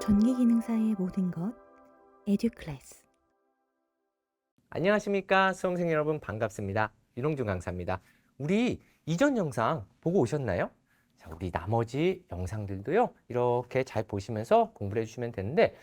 전기기능사의 모든 것 에듀클래스. 안녕하십니까 수험생 여러분, 반갑습니다. 윤홍준 강사입니다. 우리 이전 영상 보고 오셨나요? 자, 우리 나머지 영상들도요 이렇게 잘 보시면서 공부를 해주시면 되는데,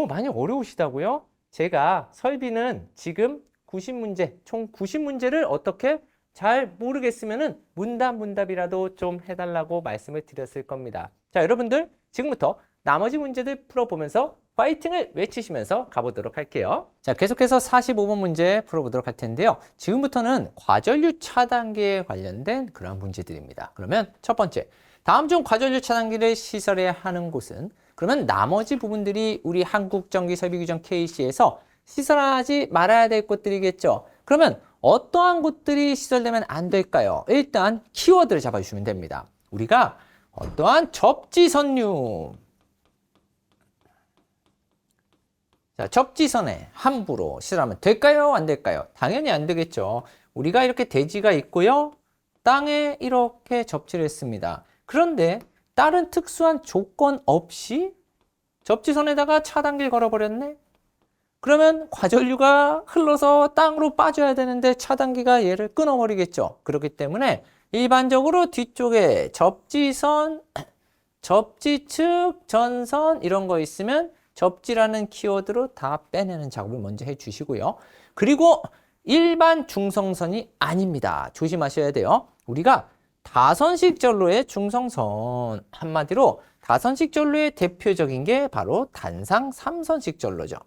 많이 어려우시다고요? 제가 설비는 지금 90문제, 총 90문제를 어떻게 잘 모르겠으면은 문답이라도 좀 해달라고 말씀을 드렸을 겁니다. 자, 여러분들 지금부터 나머지 문제들 풀어보면서 파이팅을 외치시면서 가보도록 할게요. 자, 계속해서 45번 문제 풀어보도록 할 텐데요. 지금부터는 과전류 차단기에 관련된 그런 문제들입니다. 그러면 첫 번째, 다음 중 과전류 차단기를 시설해야 하는 곳은, 그러면 나머지 부분들이 우리 한국전기설비규정 KC에서 시설하지 말아야 될 곳들이겠죠. 그러면 어떠한 곳들이 시설되면 안 될까요? 일단 키워드를 잡아주시면 됩니다. 우리가 어떠한 접지선류, 자, 접지선에 함부로 시설하면 될까요? 안 될까요? 당연히 안 되겠죠. 우리가 이렇게 대지가 있고요. 땅에 이렇게 접지를 했습니다. 그런데 다른 특수한 조건 없이 접지선에다가 차단기를 걸어버렸네? 그러면 과전류가 흘러서 땅으로 빠져야 되는데 차단기가 얘를 끊어버리겠죠. 그렇기 때문에 일반적으로 뒤쪽에 접지선, 접지측, 전선 이런 거 있으면 접지라는 키워드로 다 빼내는 작업을 먼저 해주시고요. 그리고 일반 중성선이 아닙니다. 조심하셔야 돼요. 우리가 다선식 전로의 중성선, 한마디로 다선식 전로의 대표적인 게 바로 단상 3선식 전로죠.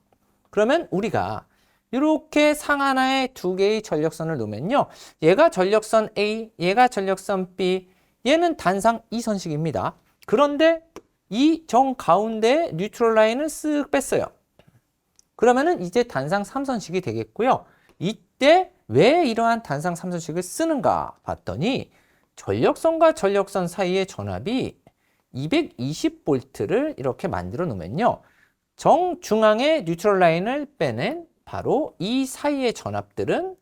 그러면 우리가 이렇게 상 하나에 두 개의 전력선을 놓으면요. 얘가 전력선 A, 얘가 전력선 B, 얘는 단상 2선식입니다. 그런데 이 정 가운데 뉴트럴 라인을 쓱 뺐어요. 그러면은 이제 단상 3선식이 되겠고요. 이때 왜 이러한 단상 3선식을 쓰는가 봤더니 전력선과 전력선 사이의 전압이 220V를 이렇게 만들어 놓으면요. 정중앙에 뉴트럴 라인을 빼낸 바로 이 사이의 전압들은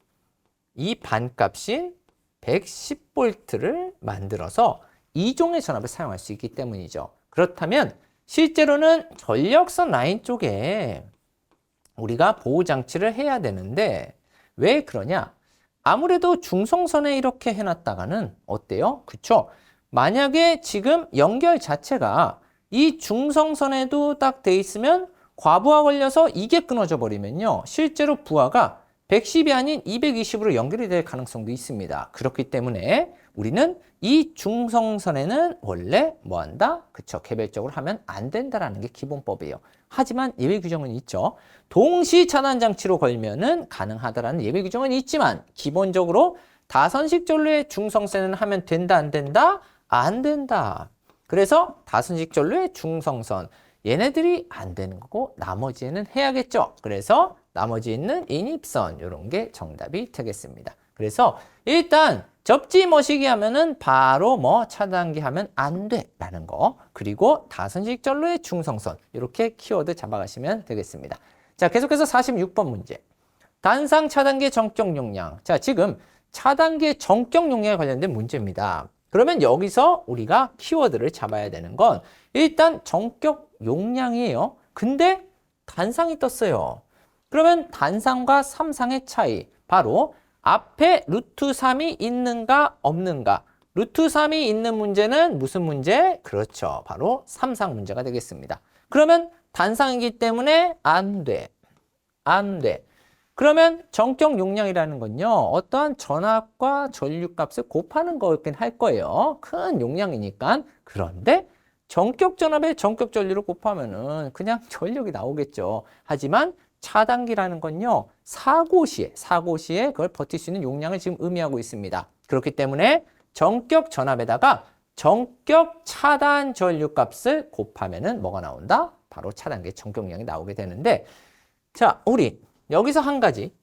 이 반값인 110V를 만들어서 이종의 전압을 사용할 수 있기 때문이죠. 그렇다면 실제로는 전력선 라인 쪽에 우리가 보호장치를 해야 되는데 왜 그러냐? 아무래도 중성선에 이렇게 해놨다가는 어때요? 그쵸? 만약에 지금 연결 자체가 이 중성선에도 딱 돼 있으면 과부하 걸려서 이게 끊어져 버리면요. 실제로 부하가 110이 아닌 220으로 연결이 될 가능성도 있습니다. 그렇기 때문에 우리는 이 중성선에는 원래 뭐 한다? 그쵸. 개별적으로 하면 안 된다라는 게 기본법이에요. 하지만 예외 규정은 있죠. 동시 차단 장치로 걸면은 가능하다라는 예외 규정은 있지만 기본적으로 다선식 전류의 중성선에는 하면 된다, 안 된다? 안 된다. 그래서 다선식 전류의 중성선, 얘네들이 안 되는 거고 나머지는 해야겠죠. 그래서 나머지 있는 인입선, 이런 게 정답이 되겠습니다. 그래서 일단 접지 머시기 하면은 바로 뭐 차단기 하면 안 돼 라는 거, 그리고 다선식 전로의 중성선, 이렇게 키워드 잡아가시면 되겠습니다. 자, 계속해서 46번 문제. 단상 차단기 정격 용량. 자, 지금 차단기의 정격 용량에 관련된 문제입니다. 그러면 여기서 우리가 키워드를 잡아야 되는 건 일단 정격 용량이에요. 근데 단상이 떴어요. 그러면 단상과 삼상의 차이, 바로 앞에 루트 3이 있는가 없는가. 루트 3이 있는 문제는 무슨 문제? 그렇죠. 바로 삼상 문제가 되겠습니다. 그러면 단상이기 때문에 안 돼. 안 돼. 그러면 정격 용량이라는 건요, 어떠한 전압과 전류값을 곱하는 거긴 할 거예요. 큰 용량이니까. 그런데 정격 전압에 정격 전류를 곱하면은 그냥 전력이 나오겠죠. 하지만 차단기라는 건요, 사고 시에 그걸 버틸 수 있는 용량을 지금 의미하고 있습니다. 그렇기 때문에 정격 전압에다가 정격 차단 전류 값을 곱하면은 뭐가 나온다? 바로 차단기의 정격량이 나오게 되는데, 자, 우리 여기서 한 가지.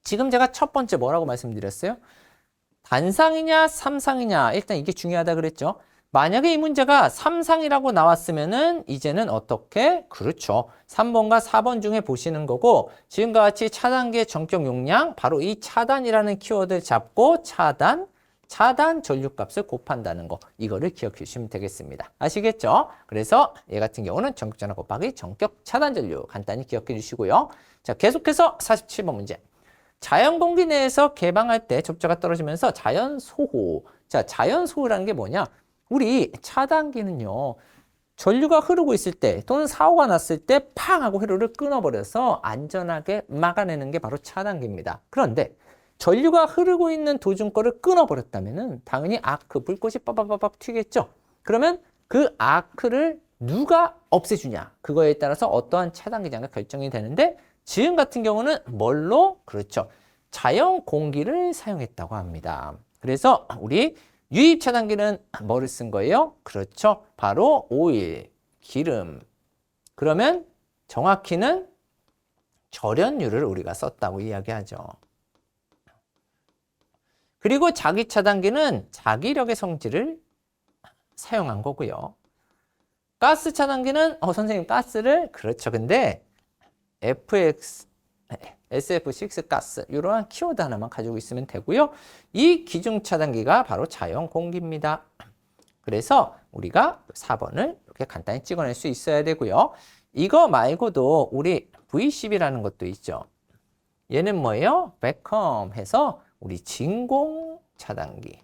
지금 제가 첫 번째 뭐라고 말씀드렸어요? 단상이냐 삼상이냐, 일단 이게 중요하다 그랬죠. 만약에 이 문제가 3상이라고 나왔으면은 이제는 어떻게? 그렇죠. 3번과 4번 중에 보시는 거고, 지금과 같이 차단기의 정격 용량, 바로 이 차단이라는 키워드 잡고 차단, 차단 전류값을 곱한다는 거. 이거를 기억해 주시면 되겠습니다. 아시겠죠? 그래서 얘 같은 경우는 전격 전압 곱하기 전격 차단 전류 간단히 기억해 주시고요. 자, 계속해서 47번 문제. 자연 공기 내에서 개방할 때 접자가 떨어지면서 자연 소호. 자, 자연 소호라는 게 뭐냐? 우리 차단기는요. 전류가 흐르고 있을 때 또는 사고가 났을 때 팡 하고 회로를 끊어버려서 안전하게 막아내는 게 바로 차단기입니다. 그런데 전류가 흐르고 있는 도중 거를 끊어버렸다면 당연히 아크, 불꽃이 빠바바박 튀겠죠. 그러면 그 아크를 누가 없애주냐? 그거에 따라서 어떠한 차단기장가 결정이 되는데 지금 같은 경우는 뭘로? 그렇죠. 자연 공기를 사용했다고 합니다. 그래서 우리 유입 차단기는 뭐를 쓴 거예요? 그렇죠. 바로 오일, 기름. 그러면 정확히는 절연유를 우리가 썼다고 이야기하죠. 그리고 자기 차단기는 자기력의 성질을 사용한 거고요. 가스 차단기는 선생님 가스를 그렇죠. 근데 SF6 가스 이러한 키워드 하나만 가지고 있으면 되고요. 이 기중 차단기가 바로 자연 공기입니다. 그래서 우리가 4번을 이렇게 간단히 찍어낼 수 있어야 되고요. 이거 말고도 우리 V10이라는 것도 있죠. 얘는 뭐예요? 베컴 해서 우리 진공 차단기.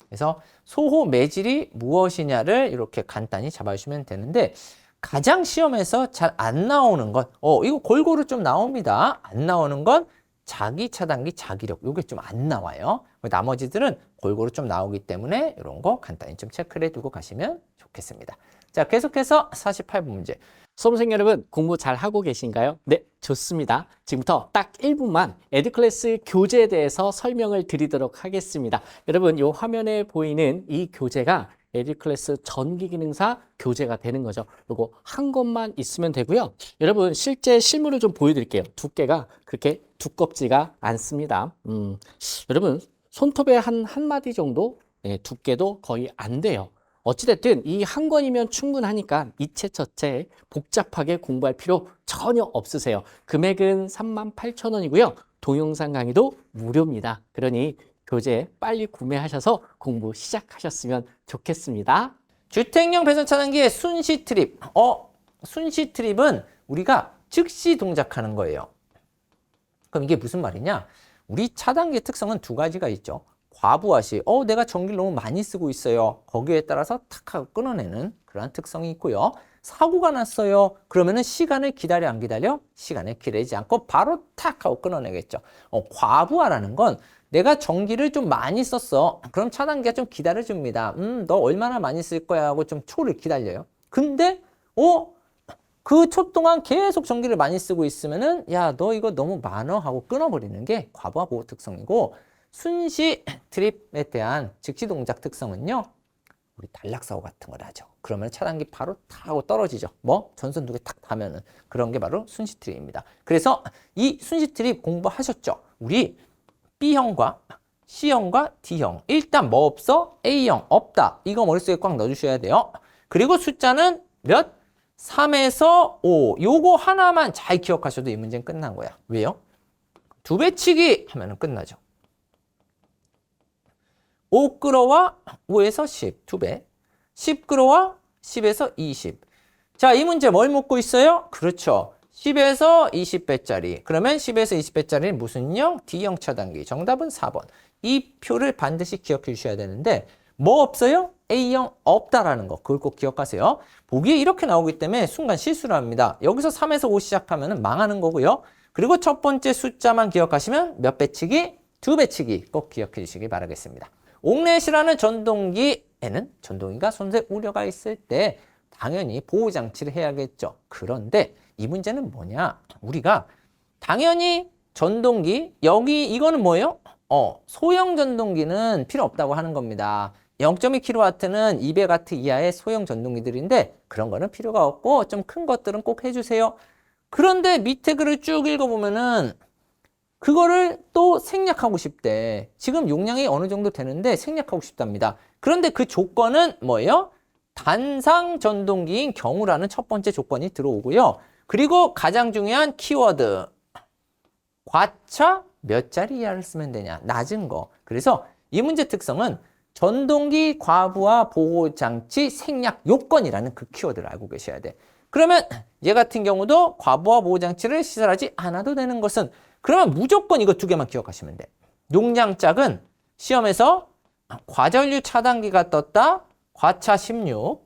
그래서 소호 매질이 무엇이냐를 이렇게 간단히 잡아주시면 되는데 가장 시험에서 잘 안 나오는 건 이거 골고루 좀 나옵니다. 안 나오는 건 자기 차단기, 자기력. 이게 좀 안 나와요. 나머지들은 골고루 좀 나오기 때문에 이런 거 간단히 좀 체크를 해두고 가시면 좋겠습니다. 자, 계속해서 48번 문제. 수험생 여러분 공부 잘 하고 계신가요? 네, 좋습니다. 지금부터 딱 1분만 에듀클래스 교재에 대해서 설명을 드리도록 하겠습니다. 여러분 이 화면에 보이는 이 교재가 에듀클래스 전기기능사 교재가 되는 거죠. 요거 한 것만 있으면 되고요. 여러분 실제 실물을 좀 보여드릴게요. 두께가 그렇게 두껍지가 않습니다. 여러분 손톱의 한 마디 정도 두께도 거의 안 돼요. 어찌됐든 이 한 권이면 충분하니까 이체저체 복잡하게 공부할 필요 전혀 없으세요. 금액은 38,000원이고요. 동영상 강의도 무료입니다. 그러니 교재 빨리 구매하셔서 공부 시작하셨으면 좋겠습니다. 주택용 배선 차단기의 순시 트립. 순시 트립은 우리가 즉시 동작하는 거예요. 그럼 이게 무슨 말이냐? 우리 차단기의 특성은 두 가지가 있죠. 과부하시, 내가 전기를 너무 많이 쓰고 있어요. 거기에 따라서 탁 하고 끊어내는 그런 특성이 있고요. 사고가 났어요. 그러면은 시간을 기다려 안 기다려? 시간을 기다리지 않고 바로 탁 하고 끊어내겠죠. 과부하라는 건 내가 전기를 좀 많이 썼어. 그럼 차단기가 좀 기다려줍니다. 너 얼마나 많이 쓸 거야 하고 좀 초를 기다려요. 근데 그 초 동안 계속 전기를 많이 쓰고 있으면은 야, 너 이거 너무 많어 하고 끊어버리는 게 과부하 보호 특성이고 순시 트립에 대한 즉시 동작 특성은요. 우리 단락사고 같은 걸 하죠. 그러면 차단기 바로 탁 하고 떨어지죠. 전선 두 개 탁 닿으면은 그런 게 바로 순시 트립입니다. 그래서 이 순시 트립 공부하셨죠? 우리 B형과 C형과 D형. 일단 뭐 없어? A형 없다. 이거 머릿속에 꽉 넣어주셔야 돼요. 그리고 숫자는 몇? 3에서 5. 요거 하나만 잘 기억하셔도 이 문제는 끝난 거야. 왜요? 두 배치기 하면은 끝나죠. 5 끌어와 5에서 10, 2배. 10 끌어와 10에서 20. 자, 이 문제 뭘 묻고 있어요? 그렇죠. 10에서 20배짜리. 그러면 10에서 20배짜리는 무슨 형? D형 차단기. 정답은 4번. 이 표를 반드시 기억해 주셔야 되는데 뭐 없어요? A형 없다라는 거. 그걸 꼭 기억하세요. 보기에 이렇게 나오기 때문에 순간 실수를 합니다. 여기서 3에서 5 시작하면 망하는 거고요. 그리고 첫 번째 숫자만 기억하시면 몇 배치기? 2배치기 꼭 기억해 주시기 바라겠습니다. 옥렛이라는 전동기에는 전동기가 손색 우려가 있을 때 당연히 보호장치를 해야겠죠. 그런데 이 문제는 뭐냐? 우리가 당연히 전동기, 여기 이거는 뭐예요? 소형 전동기는 필요 없다고 하는 겁니다. 0.2kW는 200W 이하의 소형 전동기들인데 그런 거는 필요가 없고 좀 큰 것들은 꼭 해주세요. 그런데 밑에 글을 쭉 읽어보면은 그거를 또 생략하고 싶대. 지금 용량이 어느 정도 되는데 생략하고 싶답니다. 그런데 그 조건은 뭐예요? 단상 전동기인 경우라는 첫 번째 조건이 들어오고요. 그리고 가장 중요한 키워드. 과차 몇 짜리 이하를 쓰면 되냐? 낮은 거. 그래서 이 문제 특성은 전동기 과부하 보호장치 생략 요건이라는 그 키워드를 알고 계셔야 돼. 그러면 얘 같은 경우도 과부하 보호장치를 시설하지 않아도 되는 것은 그러면 무조건 이거 두 개만 기억하시면 돼. 용량짝은 시험에서 과전류 차단기가 떴다. 과차 16.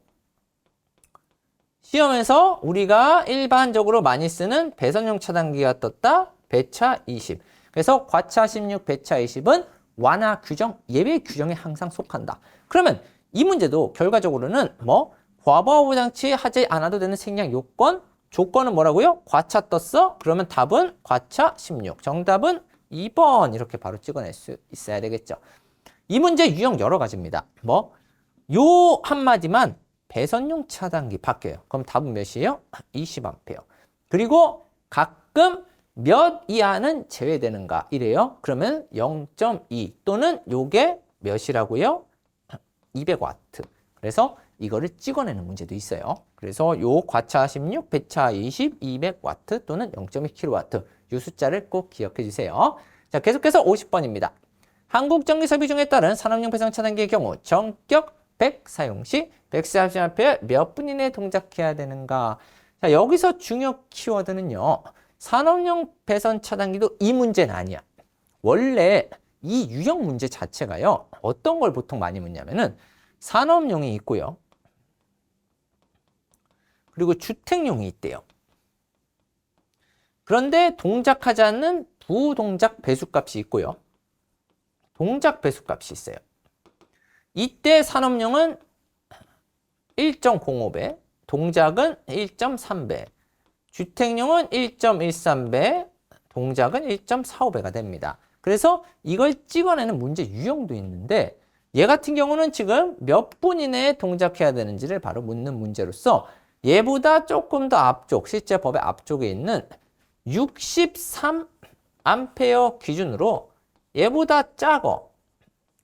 시험에서 우리가 일반적으로 많이 쓰는 배선용 차단기가 떴다. 배차 20. 그래서 과차 16, 배차 20은 완화 규정, 예외 규정에 항상 속한다. 그러면 이 문제도 결과적으로는 뭐 과부하 보호장치 하지 않아도 되는 생략 요건, 조건은 뭐라고요? 과차 떴어? 그러면 답은 과차 16. 정답은 2번 이렇게 바로 찍어낼 수 있어야 되겠죠. 이 문제 유형 여러 가지입니다. 뭐 요 한마디만 배선용 차단기 바뀌어요. 그럼 답은 몇이에요? 20A. 그리고 가끔 몇 이하는 제외되는가 이래요. 그러면 0.2 또는 요게 몇이라고요? 200W. 그래서 이거를 찍어내는 문제도 있어요. 그래서 요 과차 16, 배차 20, 200W 또는 0.2kW 이 숫자를 꼭 기억해 주세요. 자, 계속해서 50번입니다. 한국전기설비중에 따른 산업용 배선 차단기의 경우 전격 100 사용 시 140A 몇 분 이내에 동작해야 되는가? 자, 여기서 중요 키워드는요. 산업용 배선 차단기도 이 문제는 아니야. 원래 이 유형 문제 자체가요. 어떤 걸 보통 많이 묻냐면은 산업용이 있고요. 그리고 주택용이 있대요. 그런데 동작하지 않는 부동작 배수값이 있고요. 동작 배수값이 있어요. 이때 산업용은 1.05배, 동작은 1.3배, 주택용은 1.13배, 동작은 1.45배가 됩니다. 그래서 이걸 찍어내는 문제 유형도 있는데 얘 같은 경우는 지금 몇 분 이내에 동작해야 되는지를 바로 묻는 문제로서 얘보다 조금 더 앞쪽, 실제 법의 앞쪽에 있는 63A 기준으로 얘보다 작어.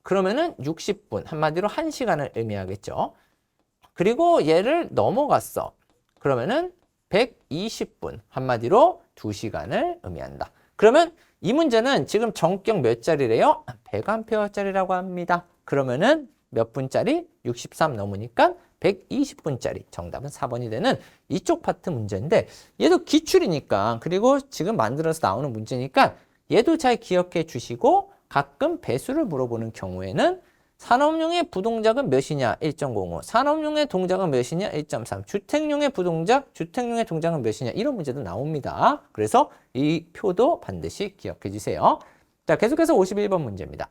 그러면은 60분, 한마디로 1시간을 의미하겠죠. 그리고 얘를 넘어갔어. 그러면은 120분, 한마디로 2시간을 의미한다. 그러면 이 문제는 지금 전격 몇 짜리래요? 100A짜리라고 합니다. 그러면은 몇 분짜리? 63 넘으니까 120분짜리. 정답은 4번이 되는 이쪽 파트 문제인데 얘도 기출이니까 그리고 지금 만들어서 나오는 문제니까 얘도 잘 기억해 주시고 가끔 배수를 물어보는 경우에는 산업용의 부동작은 몇이냐? 1.05. 산업용의 동작은 몇이냐? 1.3. 주택용의 부동작, 주택용의 동작은 몇이냐? 이런 문제도 나옵니다. 그래서 이 표도 반드시 기억해 주세요. 자, 계속해서 51번 문제입니다.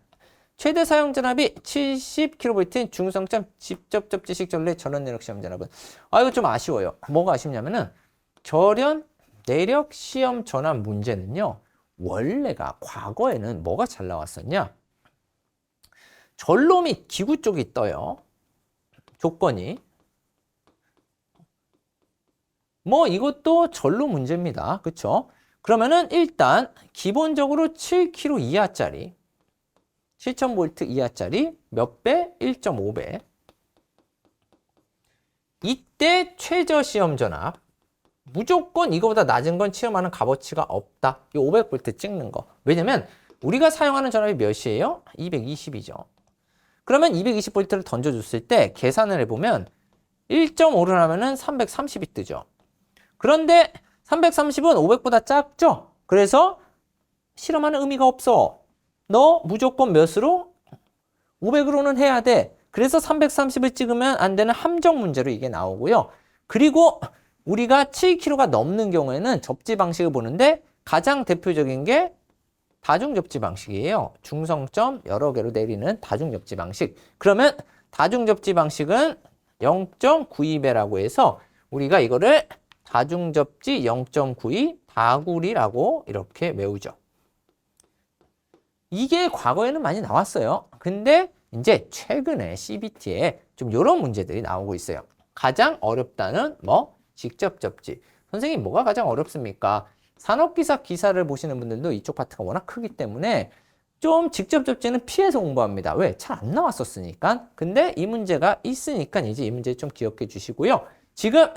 최대 사용 전압이 70kV인 중성점 직접 접지식 전래 전원 내력 시험 전압은 이거 좀 아쉬워요. 뭐가 아쉽냐면은 절연 내력 시험 전압 문제는요. 원래가 과거에는 뭐가 잘 나왔었냐? 전로 및 기구 쪽이 떠요. 조건이. 뭐 이것도 전로 문제입니다. 그렇죠? 그러면은 일단 기본적으로 7kV 이하짜리 7000V 이하짜리 몇 배? 1.5배. 이때 최저 시험 전압 무조건 이거보다 낮은 건 시험하는 값어치가 없다. 이 500V 찍는 거. 왜냐면 우리가 사용하는 전압이 몇이에요? 220이죠. 그러면 220V를 던져줬을 때 계산을 해보면 1.5를 하면은 330이 뜨죠. 그런데 330은 500보다 작죠? 그래서 실험하는 의미가 없어. 너 무조건 몇으로? 500으로는 해야 돼. 그래서 330을 찍으면 안 되는 함정 문제로 이게 나오고요. 그리고 우리가 7kg가 넘는 경우에는 접지 방식을 보는데 가장 대표적인 게 다중 접지 방식이에요. 중성점 여러 개로 내리는 다중 접지 방식. 그러면 다중 접지 방식은 0.92배라고 해서 우리가 이거를 다중 접지 0.92 다구리라고 이렇게 외우죠. 이게 과거에는 많이 나왔어요. 근데 이제 최근에 CBT에 좀 이런 문제들이 나오고 있어요. 가장 어렵다는 뭐 직접 접지. 선생님 뭐가 가장 어렵습니까? 산업기사 기사를 보시는 분들도 이쪽 파트가 워낙 크기 때문에 좀 직접 접지는 피해서 공부합니다. 왜? 잘 안 나왔었으니까. 근데 이 문제가 있으니까 이제 이 문제 좀 기억해 주시고요. 지금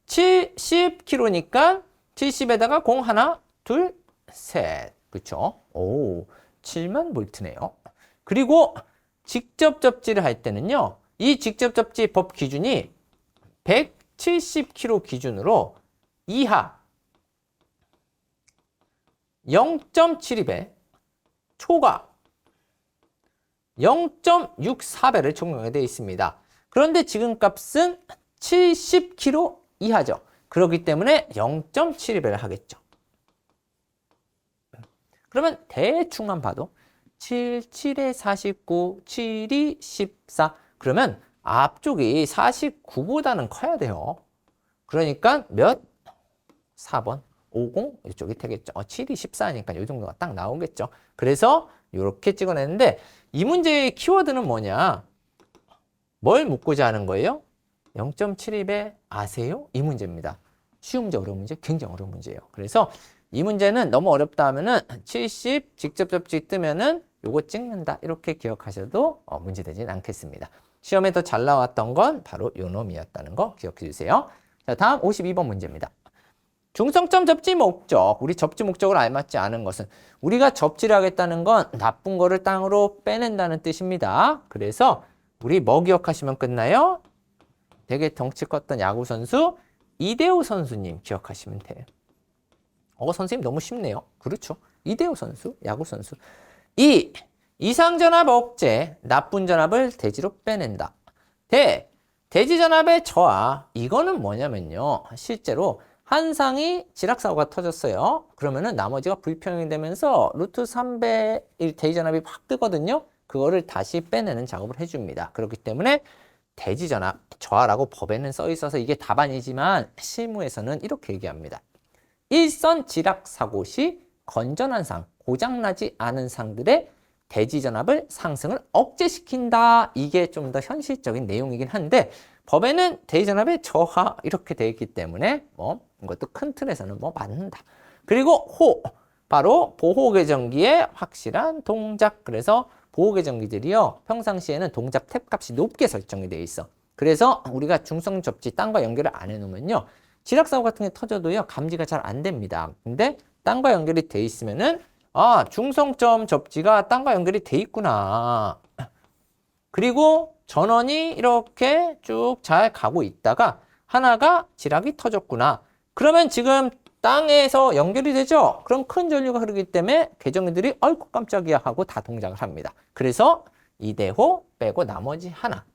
70kg니까 70에다가 0 하나, 둘, 셋. 그쵸? 오, 7만 볼트네요. 그리고 직접 접지를 할 때는요. 이 직접 접지 법 기준이 170kg 기준으로 이하 0.72배, 초과 0.64배를 적용하게 되어 있습니다. 그런데 지금 값은 70kg 이하죠. 그렇기 때문에 0.72배를 하겠죠. 그러면 대충만 봐도 7, 7에 49, 7이 14. 그러면 앞쪽이 49보다는 커야 돼요. 그러니까 몇? 4번. 50 이쪽이 되겠죠. 7이 14니까 이 정도가 딱 나오겠죠. 그래서 이렇게 찍어냈는데 이 문제의 키워드는 뭐냐? 뭘 묻고자 하는 거예요? 0.72배 아세요? 이 문제입니다. 쉬운 문제, 어려운 문제? 굉장히 어려운 문제예요. 그래서 이 문제는 너무 어렵다 하면은 70 직접 접지 뜨면은 요거 찍는다 이렇게 기억하셔도 문제되진 않겠습니다. 시험에 더 잘 나왔던 건 바로 요 놈이었다는 거 기억해 주세요. 자, 다음 52번 문제입니다. 중성점 접지 목적, 우리 접지 목적을 알맞지 않은 것은 우리가 접지를 하겠다는 건 나쁜 거를 땅으로 빼낸다는 뜻입니다. 그래서 우리 뭐 기억하시면 끝나요? 되게 덩치 컸던 야구선수 이대호 선수님 기억하시면 돼요. 선생님 너무 쉽네요. 그렇죠. 이대호 선수, 야구선수. 이상전압 억제, 나쁜 전압을 대지로 빼낸다. 대지전압의 저하, 이거는 뭐냐면요. 실제로 한 상이 지락사고가 터졌어요. 그러면은 나머지가 불평이 되면서 루트 3배 대지전압이 확 뜨거든요. 그거를 다시 빼내는 작업을 해줍니다. 그렇기 때문에 대지전압 저하라고 법에는 써 있어서 이게 답안이지만 실무에서는 이렇게 얘기합니다. 일선 지락사고 시 건전한 상, 고장나지 않은 상들의 대지전압을 상승을 억제시킨다. 이게 좀 더 현실적인 내용이긴 한데 법에는 대지전압의 저하 이렇게 되어 있기 때문에 이것도 큰 틀에서는 맞는다. 그리고 바로 보호계정기의 확실한 동작. 그래서 보호계정기들이요 평상시에는 동작 탭 값이 높게 설정이 되어 있어. 그래서 우리가 중성 접지 땅과 연결을 안 해놓으면요 지락사고 같은 게 터져도요 감지가 잘 안 됩니다. 근데 땅과 연결이 돼 있으면은 중성점 접지가 땅과 연결이 돼 있구나. 그리고 전원이 이렇게 쭉 잘 가고 있다가 하나가 지락이 터졌구나. 그러면 지금 땅에서 연결이 되죠? 그럼 큰 전류가 흐르기 때문에 계정들이 아이고 깜짝이야 하고 다 동작을 합니다. 그래서 이대호 빼고 나머지 하나.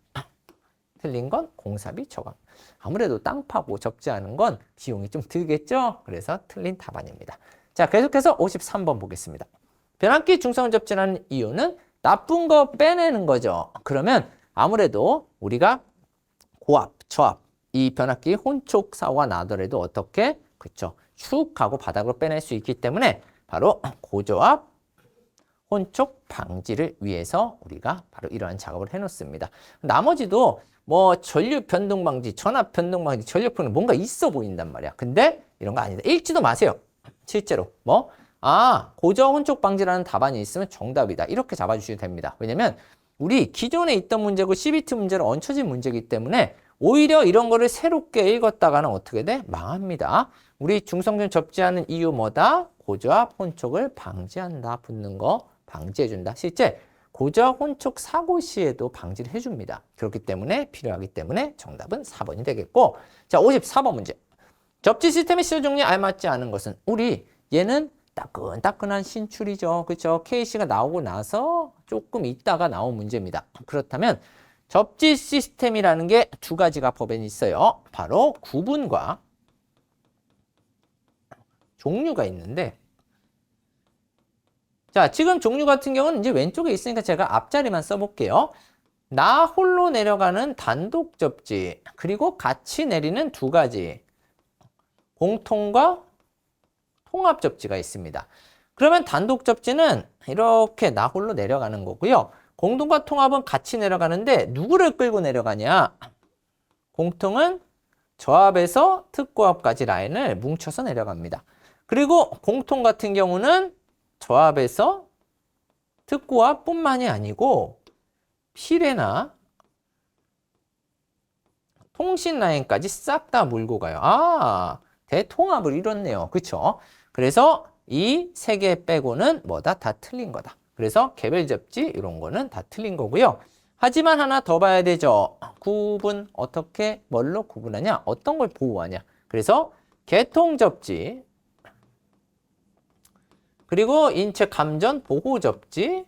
틀린 건 공사비 저감. 아무래도 땅 파고 접지하는 건 비용이 좀 들겠죠? 그래서 틀린 답안입니다. 자, 계속해서 53번 보겠습니다. 변압기 중성을 접지하는 이유는 나쁜 거 빼내는 거죠. 그러면 아무래도 우리가 고압, 저압, 이 변압기 혼촉 사고가 나더라도 어떻게? 그렇죠. 축 하고 바닥으로 빼낼 수 있기 때문에 바로 고저압, 혼촉 방지를 위해서 우리가 바로 이러한 작업을 해놓습니다. 나머지도 전류 변동 방지, 전압 변동 방지, 전력 변동 뭔가 있어 보인단 말이야. 근데 이런 거 아니다. 읽지도 마세요. 실제로 고저 혼촉 방지라는 답안이 있으면 정답이다. 이렇게 잡아주시면 됩니다. 왜냐면 우리 기존에 있던 문제고 CBT 문제로 얹혀진 문제이기 때문에 오히려 이런 거를 새롭게 읽었다가는 어떻게 돼? 망합니다. 우리 중성점 접지하는 이유 뭐다? 고저압 혼촉을 방지한다. 붙는 거 방지해준다. 실제 고저압 혼촉 사고 시에도 방지를 해줍니다. 그렇기 때문에 필요하기 때문에 정답은 4번이 되겠고, 자 54번 문제. 접지 시스템의 시설 종류에 알맞지 않은 것은 우리 얘는 따끈따끈한 신출이죠. 그렇죠? KC가 나오고 나서 조금 있다가 나온 문제입니다. 그렇다면 접지 시스템이라는 게 두 가지가 법에 있어요. 바로 구분과 종류가 있는데, 자 지금 종류 같은 경우는 이제 왼쪽에 있으니까 제가 앞자리만 써볼게요. 나 홀로 내려가는 단독 접지, 그리고 같이 내리는 두 가지, 공통과 통합 접지가 있습니다. 그러면 단독 접지는 이렇게 나 홀로 내려가는 거고요. 공통과 통합은 같이 내려가는데 누구를 끌고 내려가냐? 공통은 저압에서 특고압까지 라인을 뭉쳐서 내려갑니다. 그리고 공통 같은 경우는 저압에서 특고압뿐만이 아니고 필레나 통신 라인까지 싹 다 몰고 가요. 대통합을 이뤘네요. 그렇죠? 그래서 이 세 개 빼고는 뭐다? 다 틀린 거다. 그래서 개별 접지 이런 거는 다 틀린 거고요. 하지만 하나 더 봐야 되죠. 구분 어떻게 뭘로 구분하냐? 어떤 걸 보호하냐? 그래서 개통 접지 그리고 인체 감전 보호 접지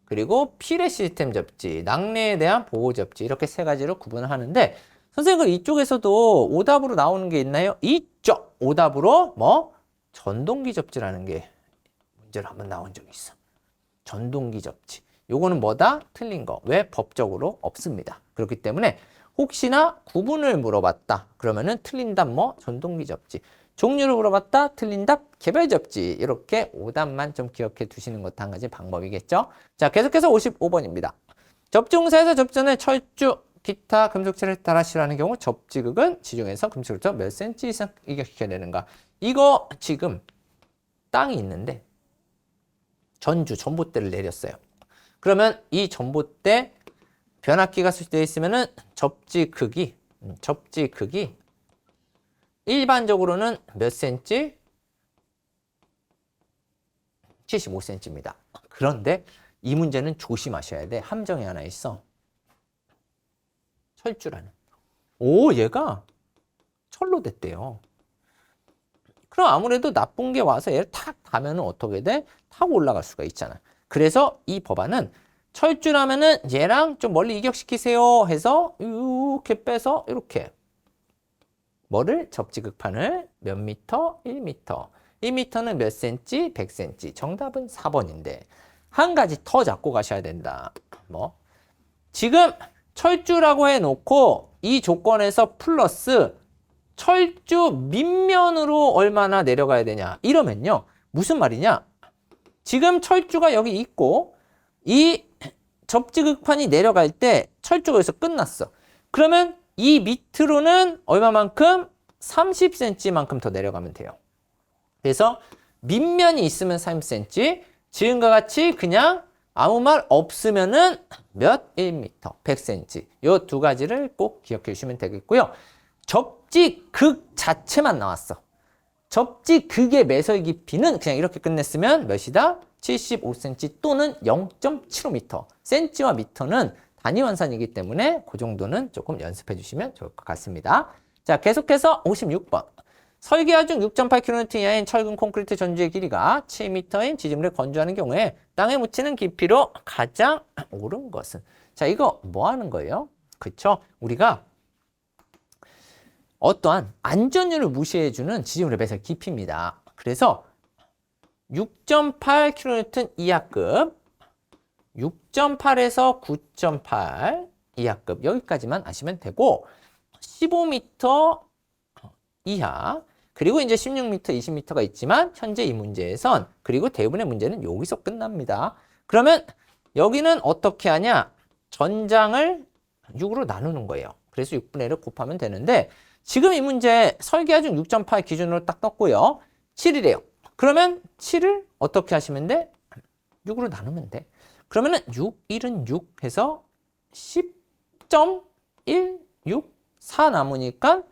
그리고 피레 시스템 접지, 낙뢰에 대한 보호 접지 이렇게 세 가지로 구분을 하는데 선생님 이쪽에서도 오답으로 나오는 게 있나요? 있죠. 오답으로 뭐 전동기 접지라는 게 문제로 한번 나온 적이 있어. 전동기 접지. 요거는 뭐다? 틀린 거. 왜? 법적으로 없습니다. 그렇기 때문에 혹시나 구분을 물어봤다. 그러면은 틀린 답 뭐? 전동기 접지. 종류를 물어봤다. 틀린 답 개별 접지. 이렇게 오답만 좀 기억해 두시는 것도 한 가지 방법이겠죠. 자, 계속해서 55번입니다. 접지공사에서 접전에 철주, 기타 금속체를 따라 실하는 경우 접지극은 지중해에서 금속으로부터 몇 cm 이상 이격시켜야 되는가. 이거 지금 땅이 있는데 전봇대를 내렸어요. 그러면 이 전봇대 변압기가 설치되어 있으면은 접지 크기 일반적으로는 몇 cm? 75cm입니다. 그런데 이 문제는 조심하셔야 돼. 함정이 하나 있어. 철주라는. 오, 얘가 철로 됐대요. 그럼 아무래도 나쁜 게 와서 얘를 탁 가면은 어떻게 돼? 타고 올라갈 수가 있잖아. 그래서 이 법안은 철주라면은 얘랑 좀 멀리 이격시키세요 해서 이렇게 빼서 이렇게 뭐를? 접지극판을 몇 미터? 1미터. 1미터는 몇 cm? 100cm. 정답은 4번인데 한 가지 더 잡고 가셔야 된다. 뭐? 지금 철주라고 해놓고 이 조건에서 플러스 철주 밑면으로 얼마나 내려가야 되냐. 이러면요. 무슨 말이냐. 지금 철주가 여기 있고 이 접지극판이 내려갈 때 철주가 여기서 끝났어. 그러면 이 밑으로는 얼마만큼? 30cm만큼 더 내려가면 돼요. 그래서 밑면이 있으면 30cm, 지금과 같이 그냥 아무 말 없으면은 몇? 1m, 100cm. 요 두 가지를 꼭 기억해 주시면 되겠고요. 접지극 자체만 나왔어. 접지극의 매설 깊이는 그냥 이렇게 끝냈으면 몇이다? 75cm 또는 0.75m. cm와 미터는 단위 환산이기 때문에 그 정도는 조금 연습해 주시면 좋을 것 같습니다. 자, 계속해서 56번. 설계하 중 6.8km 이하인 철근 콘크리트 전주의 길이가 7m인 지지물에 건조하는 경우에 땅에 묻히는 깊이로 가장 옳은 것은? 자, 이거 뭐 하는 거예요? 그쵸? 우리가 어떠한 안전율을 무시해주는 지지물의 매설 깊이입니다. 그래서 6.8kN 이하급, 6.8에서 9.8 이하급 여기까지만 아시면 되고 15m 이하 그리고 이제 16m, 20m가 있지만 현재 이 문제에선 그리고 대부분의 문제는 여기서 끝납니다. 그러면 여기는 어떻게 하냐? 전장을 6으로 나누는 거예요. 그래서 6분의 1을 곱하면 되는데 지금 이 문제 설계하 중 6.8 기준으로 딱 떴고요. 7이래요. 그러면 7을 어떻게 하시면 돼? 6으로 나누면 돼. 그러면은 6, 1은 6 해서 10.164 남으니까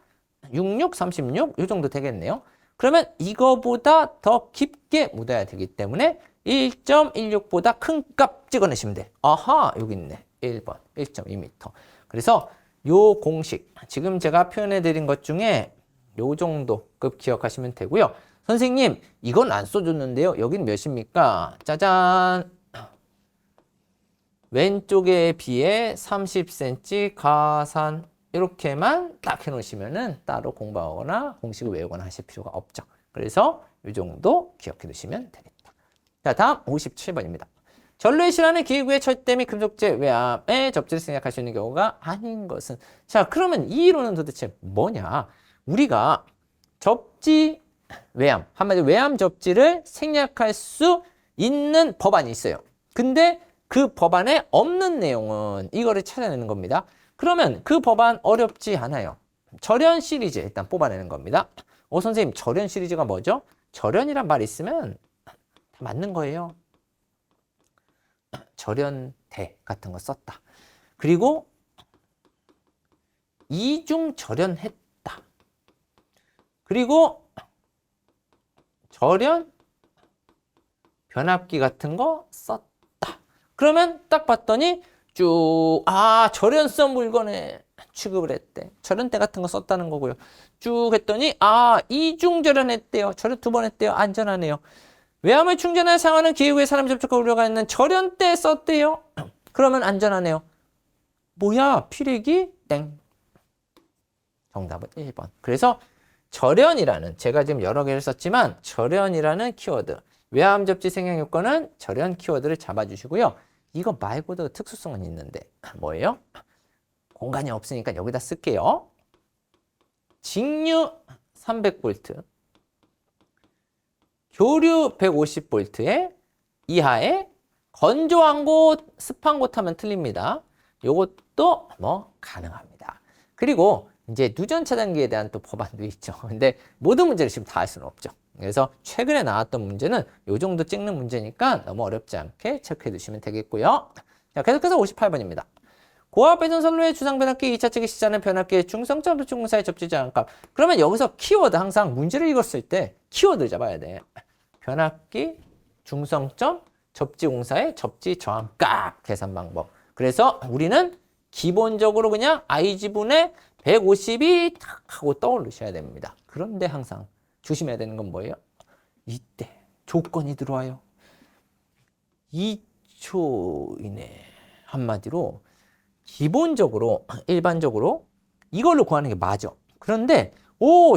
66, 36 이 정도 되겠네요. 그러면 이거보다 더 깊게 묻어야 되기 때문에 1.16보다 큰 값 찍어내시면 돼. 아하, 여기 있네. 1번, 1.2m. 그래서 요 공식, 지금 제가 표현해 드린 것 중에 요 정도 급 기억하시면 되고요. 선생님, 이건 안 써줬는데요. 여긴 몇입니까? 짜잔! 왼쪽에 비해 30cm 가산 이렇게만 딱 해놓으시면은 따로 공부하거나 공식을 외우거나 하실 필요가 없죠. 그래서 이 정도 기억해 두시면 되겠다. 자, 다음 57번입니다. 전로에 실하는 기구의 철대 및 금속재 외암의 접지를 생략할 수 있는 경우가 아닌 것은? 자, 그러면 이 이론은 도대체 뭐냐? 우리가 접지 외암, 한마디로 외암 접지를 생략할 수 있는 법안이 있어요. 근데 그 법안에 없는 내용은 이거를 찾아내는 겁니다. 그러면 그 법안 어렵지 않아요. 절연 시리즈 일단 뽑아내는 겁니다. 선생님, 절연 시리즈가 뭐죠? 절연이란 말 있으면 맞는 거예요. 절연대 같은 거 썼다. 그리고 이중 절연했다. 그리고 절연 변압기 같은 거 썼다. 그러면 딱 봤더니 절연성 물건에 취급을 했대. 절연대 같은 거 썼다는 거고요. 쭉 했더니 이중절연했대요. 절연 2번 했대요. 안전하네요. 외화물 충전에 사용하는 기회구에 사람 접촉과 우려가 있는 절연대 썼대요. 그러면 안전하네요. 뭐야? 피레기? 땡. 정답은 1번. 그래서 절연이라는, 제가 지금 여러 개를 썼지만 절연이라는 키워드, 외화함 접지 생략 요건은 절연 키워드를 잡아주시고요. 이거 말고도 특수성은 있는데 뭐예요? 공간이 없으니까 여기다 쓸게요. 직류 300V, 교류 150V에 이하에 건조한 곳, 습한 곳 하면 틀립니다. 요것도 가능합니다. 그리고 이제 누전 차단기에 대한 또 법안도 있죠. 근데 모든 문제를 지금 다 할 수는 없죠. 그래서 최근에 나왔던 문제는 요 정도 찍는 문제니까 너무 어렵지 않게 체크해 두시면 되겠고요. 자, 계속해서 58번입니다. 고압 배전 선로의 주상 변압기 2차 측의 시자는 변압기의 중성점 도축공사의 접지 저항값. 그러면 여기서 키워드, 항상 문제를 읽었을 때 키워드를 잡아야 돼. 변압기 중성점 접지공사의 접지 저항값 계산 방법. 그래서 우리는 기본적으로 그냥 IG분의 150이 탁 하고 떠오르셔야 됩니다. 그런데 항상 조심해야 되는 건 뭐예요? 이때 조건이 들어와요. 2초 이내. 한마디로 기본적으로 일반적으로 이걸로 구하는 게 맞아. 그런데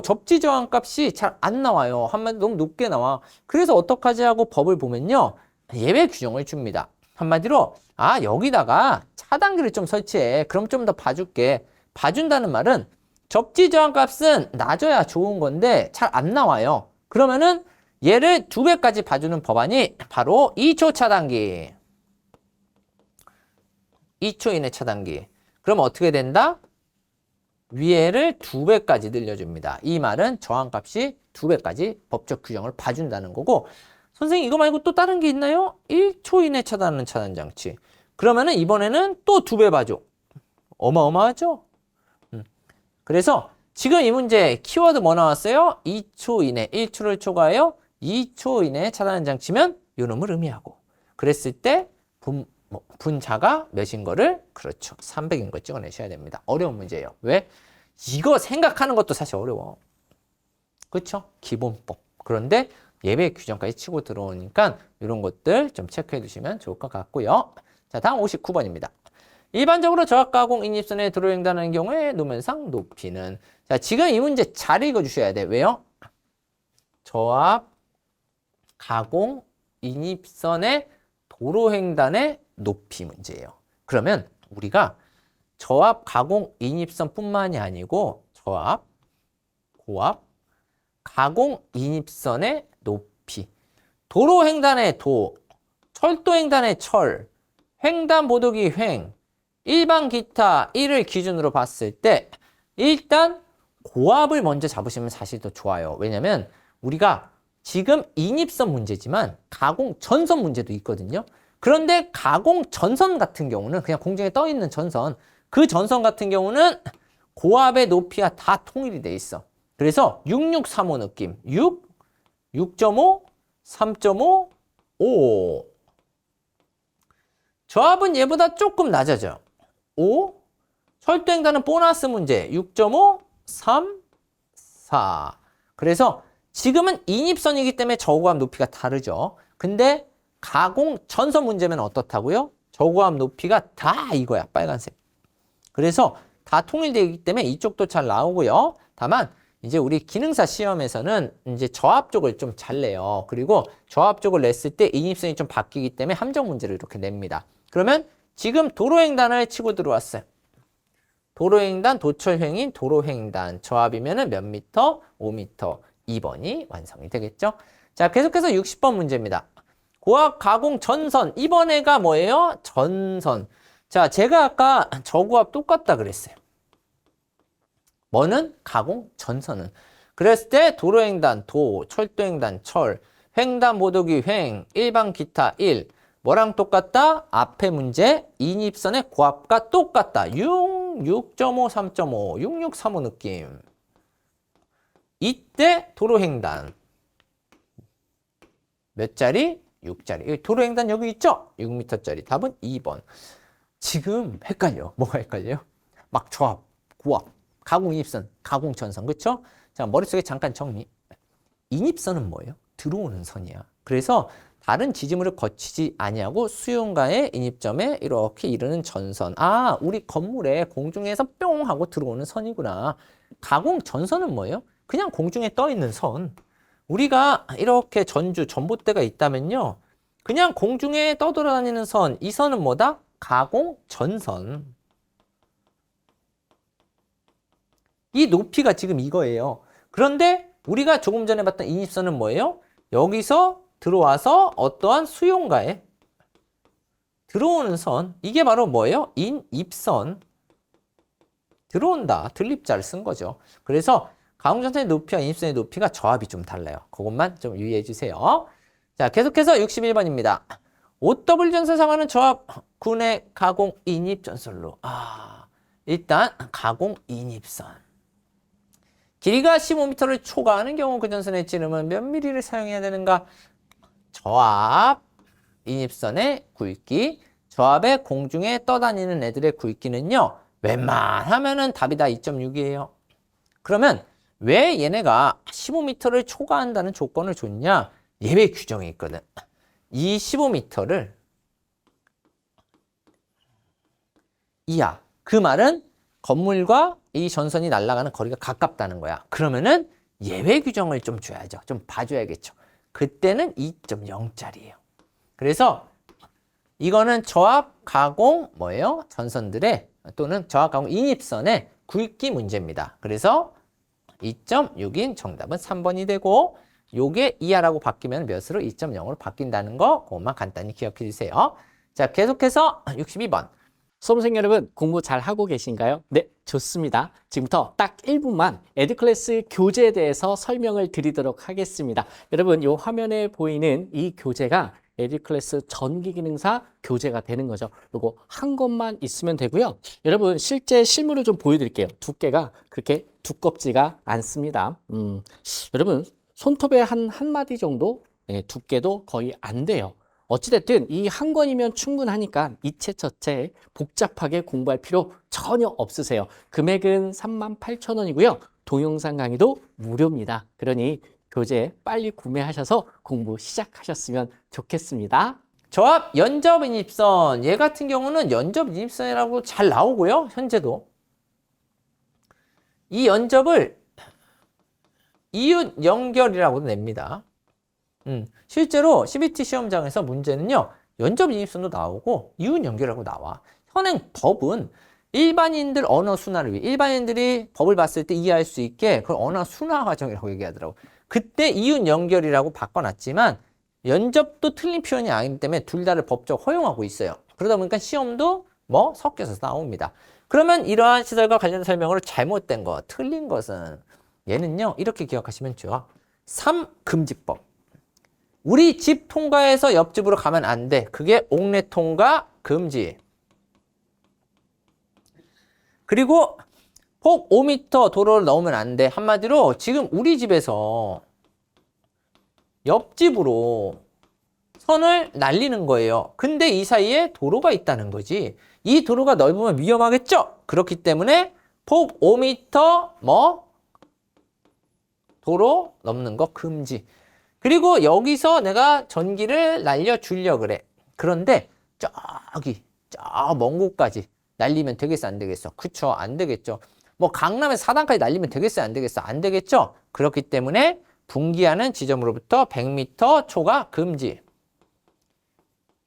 접지 저항 값이 잘 안 나와요. 한마디로 너무 높게 나와. 그래서 어떡하지 하고 법을 보면요, 예외 규정을 줍니다. 한마디로 여기다가 차단기를 좀 설치해. 그럼 좀 더 봐줄게. 봐준다는 말은 접지 저항 값은 낮아야 좋은 건데 잘 안 나와요. 그러면은 얘를 2배까지 봐주는 법안이 바로 2초 차단기. 2초 이내 차단기. 그럼 어떻게 된다? 위에를 2배까지 늘려줍니다. 이 말은 저항값이 2배까지 법적 규정을 봐준다는 거고, 선생님 이거 말고 또 다른 게 있나요? 1초 이내 차단하는 차단장치. 그러면은 이번에는 또 2배 봐줘. 어마어마하죠? 그래서 지금 이 문제 키워드 뭐 나왔어요? 2초 이내, 1초를 초과하여 2초 이내 차단하는 장치면 요 놈을 의미하고, 그랬을 때 분자가 몇인 거를, 그렇죠, 300인 걸 찍어내셔야 됩니다. 어려운 문제예요. 왜? 이거 생각하는 것도 사실 어려워. 그렇죠? 기본법. 그런데 예배 규정까지 치고 들어오니까 이런 것들 좀 체크해 두시면 좋을 것 같고요. 자, 다음 59번입니다. 일반적으로 저압 가공 인입선에 도로횡단하는 경우에 노면상 높이는, 자, 지금 이 문제 잘 읽어 주셔야 돼. 왜요? 저압 가공 인입선의 도로횡단의 높이 문제예요. 그러면 우리가 저압 가공 인입선뿐만이 아니고 저압, 고압, 가공 인입선의 높이, 도로횡단의 도, 철도횡단의 철, 횡단보도기 횡, 일반 기타 1을 기준으로 봤을 때 일단 고압을 먼저 잡으시면 사실 더 좋아요. 왜냐면 우리가 지금 인입선 문제지만 가공 전선 문제도 있거든요. 그런데 가공 전선 같은 경우는 그냥 공중에 떠 있는 전선, 그 전선 같은 경우는 고압의 높이가 다 통일이 돼 있어. 그래서 6635 느낌. 6.5, 3.5, 5. 저압은 얘보다 조금 낮아져. 5. 철도횡단은 보너스 문제. 6.5, 3, 4. 그래서 지금은 인입선이기 때문에 저고압 높이가 다르죠. 근데 가공 전선 문제면 어떻다고요? 저고압 높이가 다 이거야. 빨간색. 그래서 다 통일되어 있기 때문에 이쪽도 잘 나오고요. 다만 이제 우리 기능사 시험에서는 이제 저압 쪽을 좀 잘 내요. 그리고 저압 쪽을 냈을 때 인입선이 좀 바뀌기 때문에 함정 문제를 이렇게 냅니다. 그러면 지금 도로횡단을 치고 들어왔어요. 도로횡단, 도철횡인, 도로횡단. 저압이면은 몇 미터? 5미터. 2번이 완성이 되겠죠? 자, 계속해서 60번 문제입니다. 고압 가공 전선. 이번 애가 뭐예요? 전선. 자, 제가 아까 저고압 똑같다 그랬어요. 뭐는? 가공 전선은. 그랬을 때 도로횡단 도, 철도횡단 철, 횡단보도기 횡, 일반 기타 1. 뭐랑 똑같다? 앞에 문제 인입선의 고압과 똑같다. 6.5, 3.5, 6635 느낌. 이때 도로횡단 몇 자리? 2.6짜리. 도로횡단 여기 있죠? 6m짜리. 답은 2번. 지금 헷갈려. 뭐가 헷갈려요? 막 조합, 고압, 가공인입선, 가공전선. 그쵸? 자, 머릿속에 잠깐 정리. 인입선은 뭐예요? 들어오는 선이야. 그래서 다른 지지물을 거치지 아니하고 수용가의 인입점에 이렇게 이르는 전선. 아, 우리 건물에 공중에서 뿅 하고 들어오는 선이구나. 가공전선은 뭐예요? 그냥 공중에 떠 있는 선. 우리가 이렇게 전봇대가 있다면요. 그냥 공중에 떠돌아다니는 선. 이 선은 뭐다? 가공전선. 이 높이가 지금 이거예요. 그런데 우리가 조금 전에 봤던 인입선은 뭐예요? 여기서 들어와서 어떠한 수용가에 들어오는 선. 이게 바로 뭐예요? 인입선. 들어온다. 들립자를 쓴 거죠. 그래서 가공전선의 높이와 인입선의 높이가 저합이 좀 달라요. 그것만 좀 유의해 주세요. 자, 계속해서 61번입니다. OW 전선 상하는 저합 군의 가공 인입 전선로. 일단 가공 인입선. 길이가 15m를 초과하는 경우 그 전선의 찌름은 몇 미리를 사용해야 되는가? 저압 인입선의 굵기, 저압의 공중에 떠다니는 애들의 굵기는요. 웬만하면은 답이 다 2.6이에요. 그러면 왜 얘네가 15m를 초과한다는 조건을 줬냐? 예외 규정이 있거든. 이 15m를 이하. 그 말은 건물과 이 전선이 날아가는 거리가 가깝다는 거야. 그러면은 예외 규정을 좀 줘야죠. 좀 봐줘야겠죠. 그때는 2.0짜리예요. 그래서 이거는 저압 가공 뭐예요? 전선들의 또는 저압 가공 인입선의 굵기 문제입니다. 그래서 2.6인 정답은 3번이 되고 요게 이하라고 바뀌면 몇으로 2.0으로 바뀐다는 거 그것만 간단히 기억해 주세요. 자, 계속해서 62번. 수험생 여러분, 공부 잘 하고 계신가요? 네, 좋습니다. 지금부터 딱 1분만 에듀클래스 교재에 대해서 설명을 드리도록 하겠습니다. 여러분, 이 화면에 보이는 이 교재가 에듀클래스 전기기능사 교재가 되는 거죠. 요거 한 것만 있으면 되고요. 여러분, 실제 실물을 좀 보여드릴게요. 두께가 그렇게 두껍지가 않습니다. 여러분, 손톱의 한 마디 정도 두께도 거의 안 돼요. 어찌됐든 이 한 권이면 충분하니까 이채저채 복잡하게 공부할 필요 전혀 없으세요. 금액은 38,000원이고요. 동영상 강의도 무료입니다. 그러니 교재 빨리 구매하셔서 공부 시작하셨으면 좋겠습니다. 저압 연접 인입선. 얘 같은 경우는 연접 인입선이라고 잘 나오고요. 현재도. 이 연접을 이웃 연결이라고도 냅니다. 실제로 CBT 시험장에서 문제는요. 연접 인입선도 나오고 이웃 연결이라고 나와. 현행 법은 일반인들 언어 순화를 위해 일반인들이 법을 봤을 때 이해할 수 있게 그걸 언어 순화 과정이라고 얘기하더라고. 그때 이웃 연결이라고 바꿔놨지만 연접도 틀린 표현이 아니기 때문에 둘 다를 법적 허용하고 있어요. 그러다 보니까 시험도 뭐 섞여서 나옵니다. 그러면 이러한 시설과 관련 설명으로 잘못된 거, 틀린 것은 얘는요. 이렇게 기억하시면 좋아. 3금지법. 우리 집 통과해서 옆집으로 가면 안 돼. 그게 옥내 통과 금지. 그리고 폭 5m 도로를 넘으면 안 돼. 한마디로 지금 우리 집에서 옆집으로 선을 날리는 거예요. 근데 이 사이에 도로가 있다는 거지. 이 도로가 넓으면 위험하겠죠? 그렇기 때문에 폭 5m 도로 넘는 거 금지. 그리고 여기서 내가 전기를 날려주려고 그래. 그런데 저 먼 곳까지 날리면 되겠어, 안 되겠어? 그쵸, 안 되겠죠. 뭐 강남에서 사당까지 날리면 되겠어, 안 되겠어? 안 되겠죠? 그렇기 때문에 분기하는 지점으로부터 100m 초과 금지.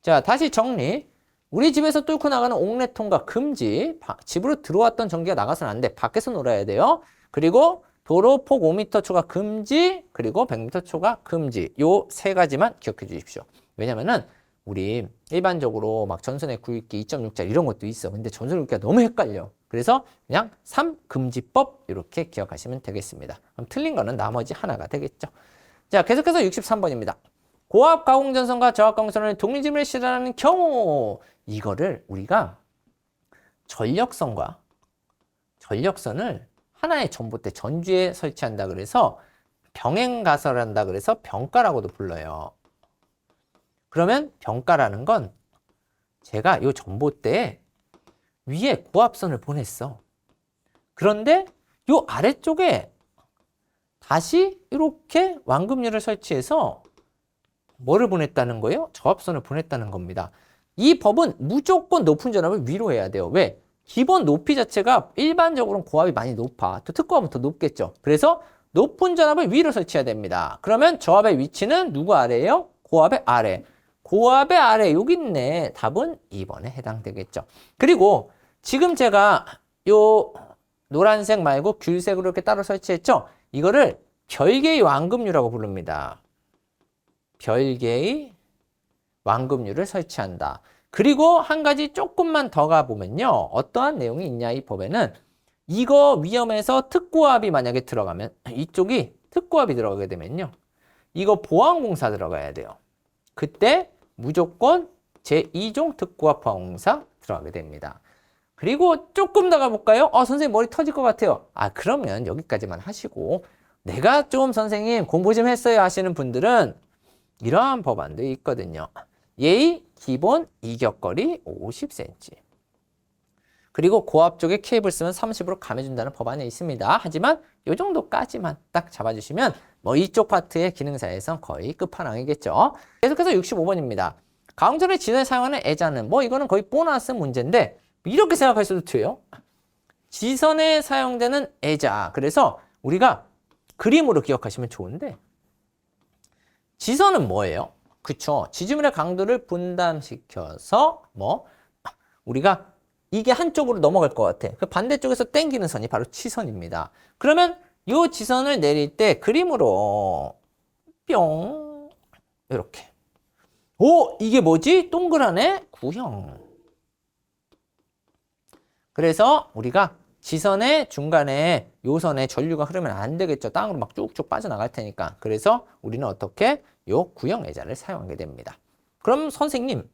자, 다시 정리. 우리 집에서 뚫고 나가는 옥내 통과 금지. 집으로 들어왔던 전기가 나가서는 안 돼. 밖에서 놀아야 돼요. 그리고 도로 폭 5m 초과 금지, 그리고 100m 초과 금지. 요 세 가지만 기억해 주십시오. 왜냐면은 우리 일반적으로 막 전선의 굵기 2.6짜리 이런 것도 있어. 근데 전선 굵기가 너무 헷갈려. 그래서 그냥 3금지법 이렇게 기억하시면 되겠습니다. 그럼 틀린 거는 나머지 하나가 되겠죠. 자, 계속해서 63번입니다. 고압 가공전선과 저압 가공전선을 동일짐을 실현하는 경우 이거를 우리가 전력선을 하나의 전봇대 전주에 설치한다 그래서 병행가설한다 그래서 병가라고도 불러요. 그러면 병가라는 건 제가 요 전봇대에 위에 고압선을 보냈어. 그런데 요 아래쪽에 다시 이렇게 완급률을 설치해서 뭐를 보냈다는 거예요? 저압선을 보냈다는 겁니다. 이 법은 무조건 높은 전압을 위로 해야 돼요. 왜? 기본 높이 자체가 일반적으로는 고압이 많이 높아. 또 특고압은 더 높겠죠. 그래서 높은 전압을 위로 설치해야 됩니다. 그러면 저압의 위치는 누구 아래예요? 고압의 아래. 고압의 아래 여기 있네. 답은 2번에 해당되겠죠. 그리고 지금 제가 요 노란색 말고 귤색으로 이렇게 따로 설치했죠. 이거를 별개의 완급류라고 부릅니다. 별개의 완급류를 설치한다. 그리고 한 가지 조금만 더 가보면요. 어떠한 내용이 있냐 이 법에는 이거 위험해서 특고압이 만약에 들어가면 이쪽이 특고압이 들어가게 되면요. 이거 보안공사 들어가야 돼요. 그때 무조건 제2종 특고압 보안공사 들어가게 됩니다. 그리고 조금 더 가볼까요? 선생님 머리 터질 것 같아요. 그러면 여기까지만 하시고 내가 좀 선생님 공부 좀 했어요 하시는 분들은 이러한 법안도 있거든요. 예의 기본 이격거리 50cm. 그리고 고압 쪽에 케이블 쓰면 30으로 감해준다는 법안이 있습니다. 하지만 이 정도까지만 딱 잡아주시면 뭐 이쪽 파트의 기능사에선 거의 끝판왕이겠죠. 계속해서 65번입니다. 가공전에 지선에 사용하는 애자는 뭐 이거는 거의 보너스 문제인데 이렇게 생각할 수도 돼요. 지선에 사용되는 애자. 그래서 우리가 그림으로 기억하시면 좋은데 지선은 뭐예요? 그쵸. 지지물의 강도를 분담시켜서 뭐 우리가 이게 한쪽으로 넘어갈 것 같아. 그 반대쪽에서 당기는 선이 바로 지선입니다. 그러면 이 지선을 내릴 때 그림으로 뿅 이렇게 이게 뭐지? 동그라네? 구형. 그래서 우리가 지선의 중간에 요선에 전류가 흐르면 안 되겠죠. 땅으로 막 쭉쭉 빠져나갈 테니까. 그래서 우리는 어떻게 요 구형 애자를 사용하게 됩니다. 그럼 선생님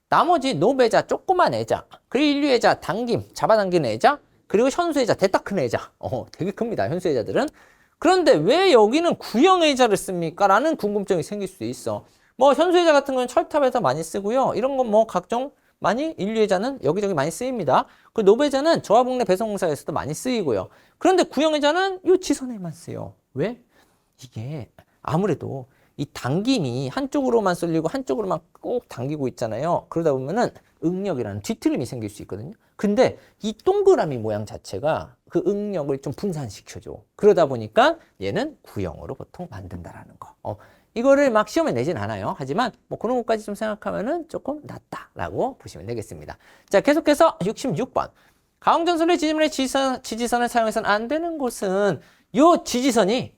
나머지 노배자, 조그만 애자, 그리고 인류 애자, 당김, 잡아당기는 애자, 그리고 현수 애자, 대따 큰 애자. 되게 큽니다. 현수 애자들은. 그런데 왜 여기는 구형 애자를 씁니까? 라는 궁금증이 생길 수 있어. 뭐 현수 애자 같은 건 철탑에서 많이 쓰고요. 이런 건 뭐 각종 많이 인류 애자는 여기저기 많이 쓰입니다. 그 노배자는 저하복내 배송공사에서도 많이 쓰이고요. 그런데 구형 애자는 요 지선에만 쓰요. 왜? 이게 아무래도 이 당김이 한쪽으로만 쏠리고 한쪽으로만 꼭 당기고 있잖아요. 그러다 보면은 응력이라는 뒤틀림이 생길 수 있거든요. 근데 이 동그라미 모양 자체가 그 응력을 좀 분산시켜줘. 그러다 보니까 얘는 구형으로 보통 만든다라는 거. 이거를 막 시험에 내진 않아요. 하지만 뭐 그런 것까지 좀 생각하면은 조금 낫다라고 보시면 되겠습니다. 자, 계속해서 66번. 가공전선의 지지물의 지지선을 사용해서는 안 되는 곳은 요 지지선이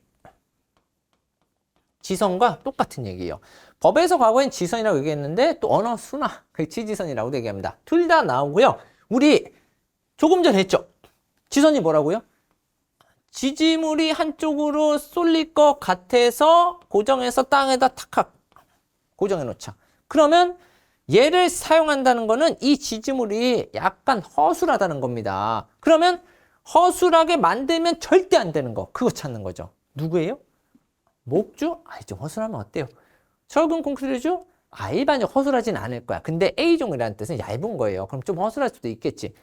지선과 똑같은 얘기예요. 법에서 과거엔 지선이라고 얘기했는데 또 언어 순화, 그 지지선이라고 얘기합니다. 둘 다 나오고요. 우리 조금 전 했죠. 지선이 뭐라고요? 지지물이 한쪽으로 쏠릴 것 같아서 고정해서 땅에다 탁 고정해 놓자. 그러면 얘를 사용한다는 거는 이 지지물이 약간 허술하다는 겁니다. 그러면 허술하게 만들면 절대 안 되는 거. 그거 찾는 거죠. 누구예요? 목주? 좀 허술하면 어때요? 철근 콘크리트주? 일반적 허술하진 않을 거야. 근데 A종이라는 뜻은 얇은 거예요. 그럼 좀 허술할 수도 있겠지.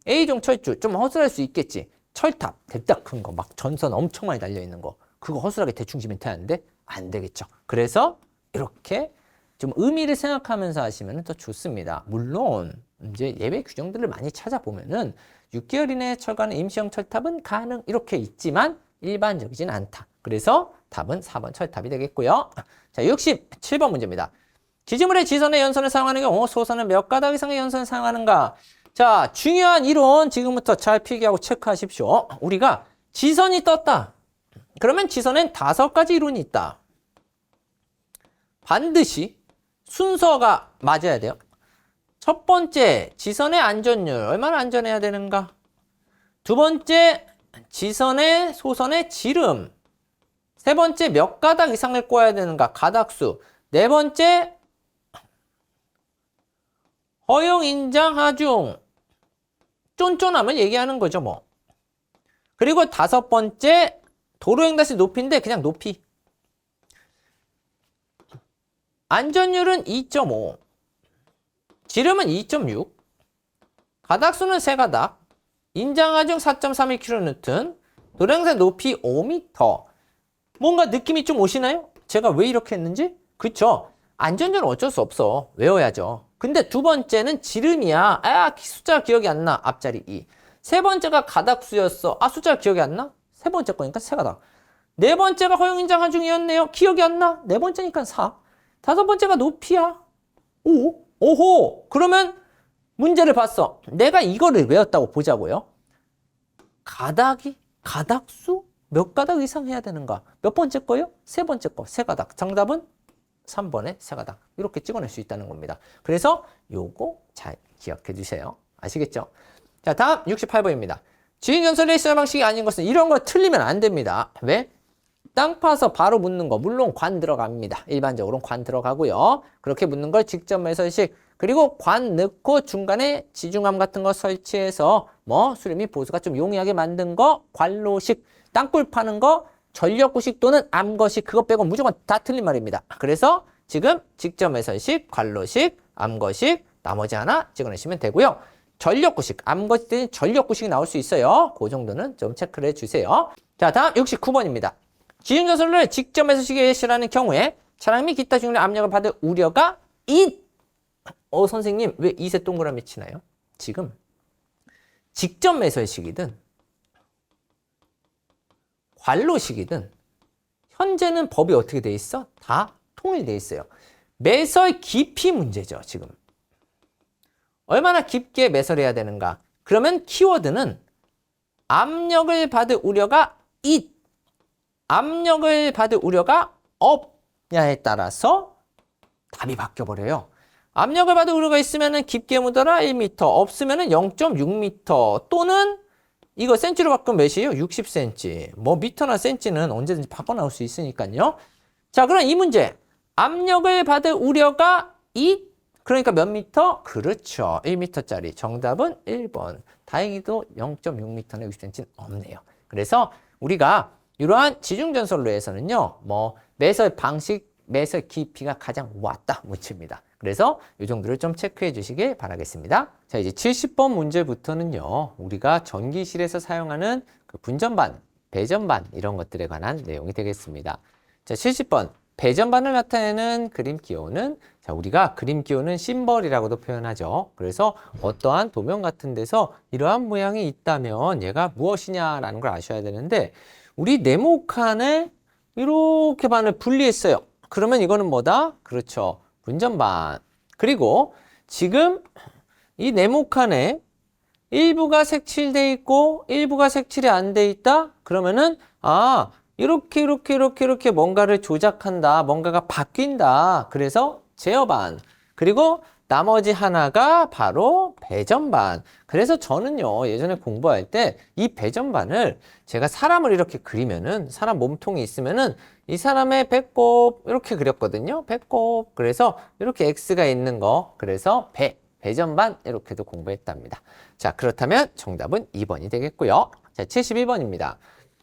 A종 철주 좀 허술할 수 있겠지. 철탑 대따 큰 거 막 전선 엄청 많이 달려있는 거 그거 허술하게 대충 지면 되는데 안 되겠죠. 그래서 이렇게 좀 의미를 생각하면서 하시면 더 좋습니다. 물론 이제 예외 규정들을 많이 찾아보면은 6개월 이내 철거하는 임시형 철탑은 가능 이렇게 있지만 일반적이진 않다. 그래서 답은 4번 철탑이 되겠고요. 자, 67번 문제입니다. 지지물의 지선의 연선을 사용하는 경우 소선은 몇 가닥 이상의 연선을 사용하는가? 자, 중요한 이론 지금부터 잘 필기하고 체크하십시오. 우리가 지선이 떴다. 그러면 지선엔 5가지 이론이 있다. 반드시 순서가 맞아야 돼요. 첫 번째, 지선의 안전율. 얼마나 안전해야 되는가? 두 번째, 지선의 소선의 지름. 세 번째, 몇 가닥 이상을 꽂아야 되는가? 가닥수. 네 번째, 허용, 인장, 하중. 쫀쫀함을 얘기하는 거죠, 뭐. 그리고 5번째, 도로행다시 높이인데 그냥 높이. 안전율은 2.5, 지름은 2.6, 가닥수는 3가닥, 인장하중 4.31kN, 도량새 높이 5m. 뭔가 느낌이 좀 오시나요? 제가 왜 이렇게 했는지? 그쵸? 안전율은 어쩔 수 없어. 외워야죠. 근데 두 번째는 지름이야. 숫자 기억이 안 나. 앞자리 2. 세 번째가 가닥수였어. 숫자 기억이 안 나? 세 번째 거니까 3가닥. 네 번째가 허용인장 하중이었네요. 기억이 안 나? 네 번째니까 4. 다섯 번째가 높이야. 5. 오호! 그러면 문제를 봤어. 내가 이거를 외웠다고 보자고요. 가닥수? 몇 가닥 이상 해야 되는가? 몇 번째 거요? 세 번째 거, 3가닥. 정답은 3번에 3가닥. 이렇게 찍어낼 수 있다는 겁니다. 그래서 요거 잘 기억해 주세요. 아시겠죠? 자, 다음 68번입니다. 지인전설의 시작 방식이 아닌 것은 이런 거 틀리면 안 됩니다. 왜? 땅 파서 바로 묻는 거 물론 관 들어갑니다. 일반적으로는 관 들어가고요. 그렇게 묻는 걸 직접 매설식 그리고 관 넣고 중간에 지중암 같은 거 설치해서 수리 및 보수가 좀 용이하게 만든 거 관로식 땅굴 파는 거 전력구식 또는 암거식 그거 빼고 무조건 다 틀린 말입니다. 그래서 지금 직접 매설식, 관로식, 암거식 나머지 하나 찍어내시면 되고요. 전력구식, 암거식 때는 전력구식이 나올 수 있어요. 그 정도는 좀 체크를 해주세요. 자, 다음 69번입니다. 지중전선을 직접 매설식에 예시라는 경우에 차량 및 기타 중력 압력을 받을 우려가 선생님 왜 이세 동그라미 치나요? 지금 직접 매설식이든 관로식이든 현재는 법이 어떻게 돼 있어? 다 통일돼 있어요. 매설 깊이 문제죠, 지금. 얼마나 깊게 매설해야 되는가? 그러면 키워드는 압력을 받을 우려가 압력을 받을 우려가 없냐에 따라서 답이 바뀌어버려요. 압력을 받을 우려가 있으면 깊게 묻어라 1m, 없으면 0.6m 또는 이거 센치로 바꾸면 몇이에요? 60cm. 미터나 센치는 언제든지 바꿔 나올 수 있으니까요. 자, 그럼 이 문제. 압력을 받을 우려가 그러니까 몇 미터? 그렇죠. 1m짜리. 정답은 1번. 다행히도 0.6m나 60cm는 없네요. 그래서 우리가 이러한 지중전선로에서는요. 매설 방식, 매설 깊이가 가장 왔다 묻힙니다. 그래서 이 정도를 좀 체크해 주시길 바라겠습니다. 자, 이제 70번 문제부터는요. 우리가 전기실에서 사용하는 그 분전반, 배전반 이런 것들에 관한 내용이 되겠습니다. 자, 70번. 배전반을 나타내는 그림 기호는 우리가 그림 기호는 심벌이라고도 표현하죠. 그래서 어떠한 도면 같은 데서 이러한 모양이 있다면 얘가 무엇이냐라는 걸 아셔야 되는데 우리 네모칸에 이렇게 반을 분리했어요. 그러면 이거는 뭐다? 그렇죠. 분전반. 그리고 지금 이 네모칸에 일부가 색칠돼 있고 일부가 색칠이 안 돼 있다? 그러면은 이렇게 뭔가를 조작한다. 뭔가가 바뀐다. 그래서 제어반. 그리고 나머지 하나가 바로 배전반. 그래서 저는요, 예전에 공부할 때 이 배전반을 제가 사람을 이렇게 그리면은 사람 몸통이 있으면은 이 사람의 배꼽 이렇게 그렸거든요. 배꼽. 그래서 이렇게 X가 있는 거. 그래서 배전반 이렇게도 공부했답니다. 자, 그렇다면 정답은 2번이 되겠고요. 자, 71번입니다.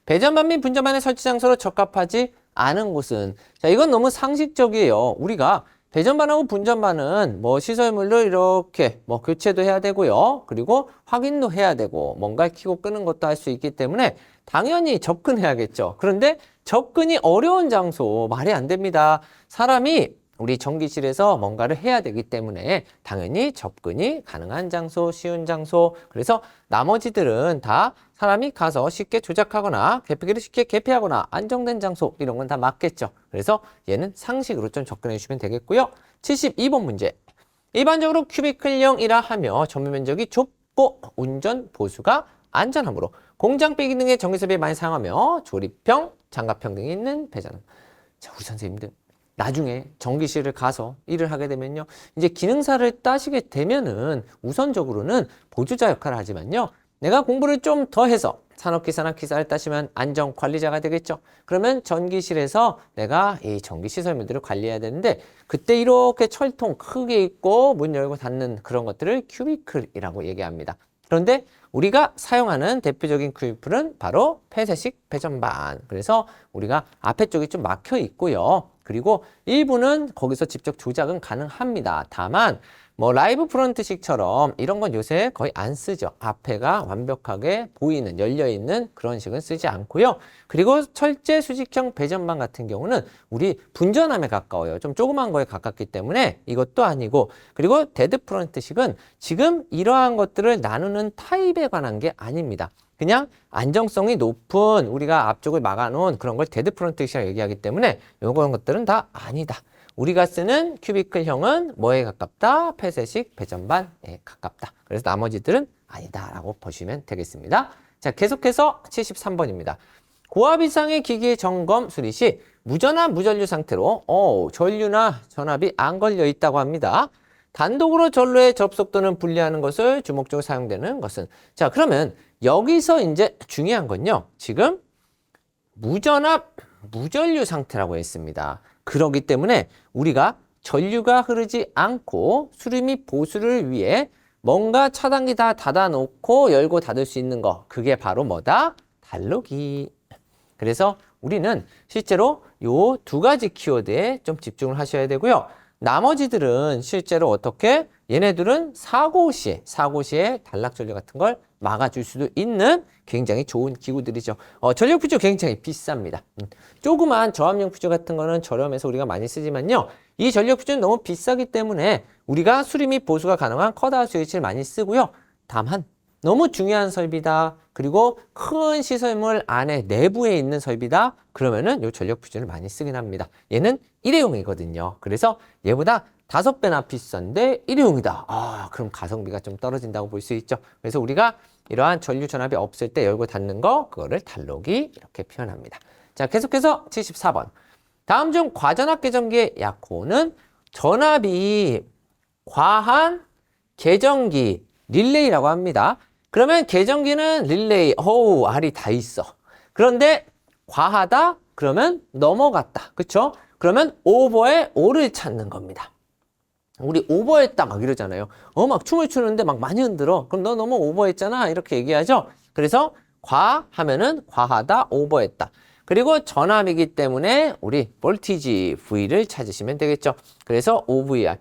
배전반 및 분전반의 설치 장소로 적합하지 않은 곳은 자, 이건 너무 상식적이에요. 우리가 배전반하고 분전반은 시설물로 이렇게 교체도 해야 되고요. 그리고 확인도 해야 되고 뭔가 켜고 끄는 것도 할 수 있기 때문에 당연히 접근해야겠죠. 그런데 접근이 어려운 장소 말이 안 됩니다. 사람이 우리 전기실에서 뭔가를 해야 되기 때문에 당연히 접근이 가능한 장소, 쉬운 장소. 그래서 나머지들은 다 사람이 가서 쉽게 조작하거나 개폐기를 쉽게 개폐하거나 안정된 장소 이런 건 다 맞겠죠. 그래서 얘는 상식으로 좀 접근해 주시면 되겠고요. 72번 문제. 일반적으로 큐비클형이라 하며 전면 면적이 좁고 운전 보수가 안전하므로 공장 빼기 등의 전기設備많이 사용하며 조립형, 장갑형 등이 있는 배전. 자, 우리 선생님들. 나중에 전기실을 가서 일을 하게 되면요. 이제 기능사를 따시게 되면은 우선적으로는 보조자 역할을 하지만요. 내가 공부를 좀 더 해서 산업기사나 기사를 따시면 안전관리자가 되겠죠. 그러면 전기실에서 내가 이 전기시설물들을 관리해야 되는데 그때 이렇게 철통 크게 있고 문 열고 닫는 그런 것들을 큐비클이라고 얘기합니다. 그런데 우리가 사용하는 대표적인 큐비클은 바로 폐쇄식 배전반. 그래서 우리가 앞에 쪽이 좀 막혀 있고요. 그리고 일부는 거기서 직접 조작은 가능합니다. 다만 뭐 라이브 프런트식처럼 이런 건 요새 거의 안 쓰죠. 앞에가 완벽하게 보이는, 열려있는 그런 식은 쓰지 않고요. 그리고 철제 수직형 배전반 같은 경우는 우리 분전함에 가까워요. 좀 조그만 거에 가깝기 때문에 이것도 아니고, 그리고 데드 프런트식은 지금 이러한 것들을 나누는 타입에 관한 게 아닙니다. 그냥 안정성이 높은 우리가 앞쪽을 막아놓은 그런 걸 데드 프런트식이라고 얘기하기 때문에 이런 것들은 다 아니다. 우리가 쓰는 큐비클형은 뭐에 가깝다? 폐쇄식 배전반에 가깝다. 그래서 나머지들은 아니다라고 보시면 되겠습니다. 자, 계속해서 73번입니다. 고압 이상의 기기의 점검 수리 시 무전압 무전류 상태로 전류나 전압이 안 걸려 있다고 합니다. 단독으로 전로의 접속도는 분리하는 것을 주목적으로 사용되는 것은, 자, 그러면 여기서 이제 중요한 건요. 지금 무전압 무전류 상태라고 했습니다. 그렇기 때문에 우리가 전류가 흐르지 않고 수리 및 보수를 위해 뭔가 차단기 다 닫아놓고 열고 닫을 수 있는 거, 그게 바로 뭐다? 달로기. 그래서 우리는 실제로 요 두 가지 키워드에 좀 집중을 하셔야 되고요. 나머지들은 실제로 어떻게, 얘네들은 사고 시에 단락 전류 같은 걸 막아줄 수도 있는 굉장히 좋은 기구들이죠. 전력 퓨즈 굉장히 비쌉니다. 조그만 저압용 퓨즈 같은 거는 저렴해서 우리가 많이 쓰지만요. 이 전력 퓨즈는 너무 비싸기 때문에 우리가 수리 및 보수가 가능한 커다란 스위치를 많이 쓰고요. 다만 너무 중요한 설비다. 그리고 큰 시설물 안에 내부에 있는 설비다. 그러면은 이 전력 퓨즈를 많이 쓰긴 합니다. 얘는 일회용이거든요. 그래서 얘보다 5배나 비싼데 일회용이다. 그럼 가성비가 좀 떨어진다고 볼 수 있죠. 그래서 우리가 이러한 전류 전압이 없을 때 열고 닫는 거, 그거를 달로기 이렇게 표현합니다. 자, 계속해서 74번. 다음 중 과전압 계전기의 약호는 전압이 과한 계전기 릴레이라고 합니다. 그러면 계전기는 릴레이, 알이 다 있어. 그런데 과하다? 그러면 넘어갔다. 그쵸? 그러면 오버의 오를 찾는 겁니다. 우리 오버했다 막 이러잖아요. 막 춤을 추는데 막 많이 흔들어. 그럼 너 너무 오버했잖아. 이렇게 얘기하죠. 그래서 과하면은 과하다, 오버했다. 그리고 전압이기 때문에 우리 볼티지 V를 찾으시면 되겠죠. 그래서 OVR.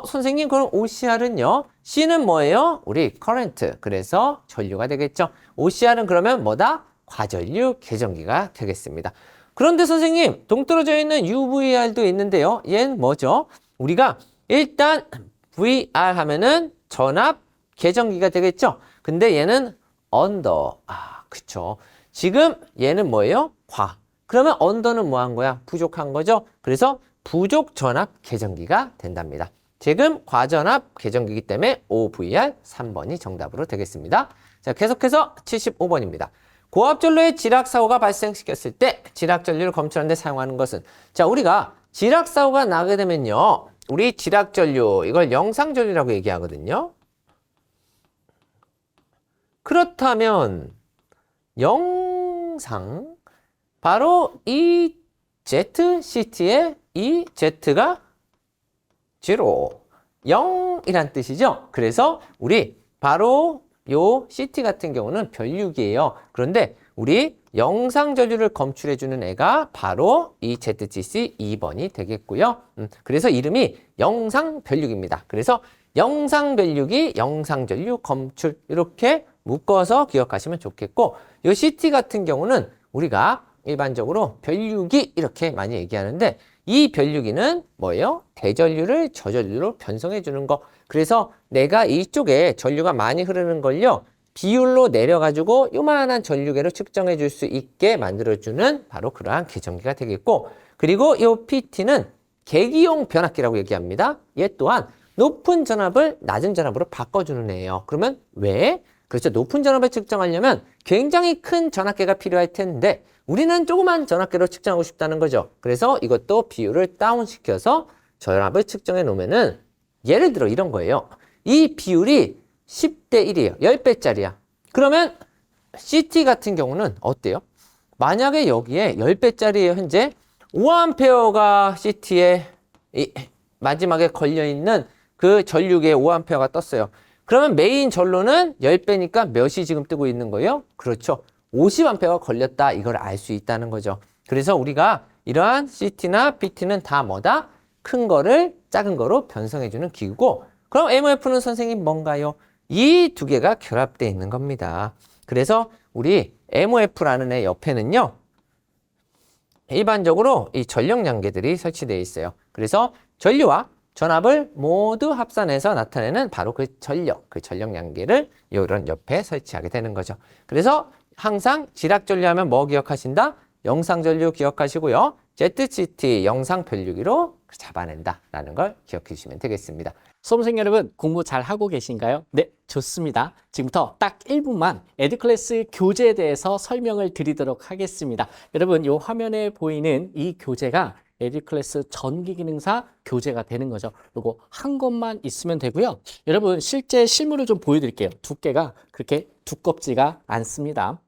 선생님, 그럼 OCR은요? C는 뭐예요? 우리 커런트. 그래서 전류가 되겠죠. OCR은 그러면 뭐다? 과전류 계전기가 되겠습니다. 그런데 선생님, 동떨어져 있는 UVR도 있는데요. 얘는 뭐죠? 우리가 일단 VR 하면은 전압 계전기가 되겠죠. 근데 얘는 언더. 그쵸. 지금 얘는 뭐예요? 과. 그러면 언더는 뭐 한 거야? 부족한 거죠. 그래서 부족 전압 계전기가 된답니다. 지금 과전압 계전기이기 때문에 OVR 3번이 정답으로 되겠습니다. 자, 계속해서 75번입니다. 고압전로에 지락사고가 발생시켰을 때 지락전류를 검출하는 데 사용하는 것은, 자, 우리가 지락사고가 나게 되면요. 우리 지락전류, 이걸 영상전류라고 얘기하거든요. 그렇다면 영상, 바로 이 ZCT의 이 Z가 0, 0이란 뜻이죠. 그래서 우리 바로 요 CT 같은 경우는 변류기예요. 그런데 우리 영상 전류를 검출해주는 애가 바로 이 ZCC 2번이 되겠고요. 그래서 이름이 영상 변류기입니다. 그래서 영상 변류기, 영상 전류 검출 이렇게 묶어서 기억하시면 좋겠고, 요 CT 같은 경우는 우리가 일반적으로 변류기 이렇게 많이 얘기하는데, 이 변류기는 뭐예요? 대전류를 저전류로 변성해 주는 거. 그래서 내가 이쪽에 전류가 많이 흐르는 걸요, 비율로 내려가지고 요만한 전류계를 측정해 줄 수 있게 만들어주는 바로 그러한 계전기가 되겠고, 그리고 이 PT는 계기용 변압기라고 얘기합니다. 얘 또한 높은 전압을 낮은 전압으로 바꿔주는 애예요. 그러면 왜? 그렇죠. 높은 전압을 측정하려면 굉장히 큰 전압계가 필요할 텐데 우리는 조그만 전압계로 측정하고 싶다는 거죠. 그래서 이것도 비율을 다운시켜서 전압을 측정해 놓으면은, 예를 들어 이런 거예요. 이 비율이 10대 1이에요. 10배짜리야. 그러면 CT 같은 경우는 어때요? 만약에 여기에 10배짜리에 현재 5A가 CT에 마지막에 걸려있는 그 전류계에 5A가 떴어요. 그러면 메인 전로는 10배니까 몇이 지금 뜨고 있는 거예요? 그렇죠. 50A가 걸렸다. 이걸 알 수 있다는 거죠. 그래서 우리가 이러한 CT나 PT는 다 뭐다? 큰 거를 작은 거로 변성해주는 기구고, 그럼 MOF는 선생님 뭔가요? 이 두 개가 결합되어 있는 겁니다. 그래서 우리 MOF라는 애 옆에는요, 일반적으로 이 전력 양계들이 설치되어 있어요. 그래서 전류와 전압을 모두 합산해서 나타내는 바로 그 전력 양계를 이런 옆에 설치하게 되는 거죠. 그래서 항상 지락 전류하면 뭐 기억하신다? 영상 전류 기억하시고요. ZCT 영상 변류기로 잡아낸다라는 걸 기억해 주시면 되겠습니다. 수험생 여러분, 공부 잘 하고 계신가요? 네, 좋습니다. 지금부터 딱 1분만 에듀클래스 교재에 대해서 설명을 드리도록 하겠습니다. 여러분, 이 화면에 보이는 이 교재가 에듀클래스 전기기능사 교재가 되는 거죠. 요거 한 것만 있으면 되고요. 여러분, 실제 실물을 좀 보여드릴게요. 두께가 그렇게 두껍지가 않습니다.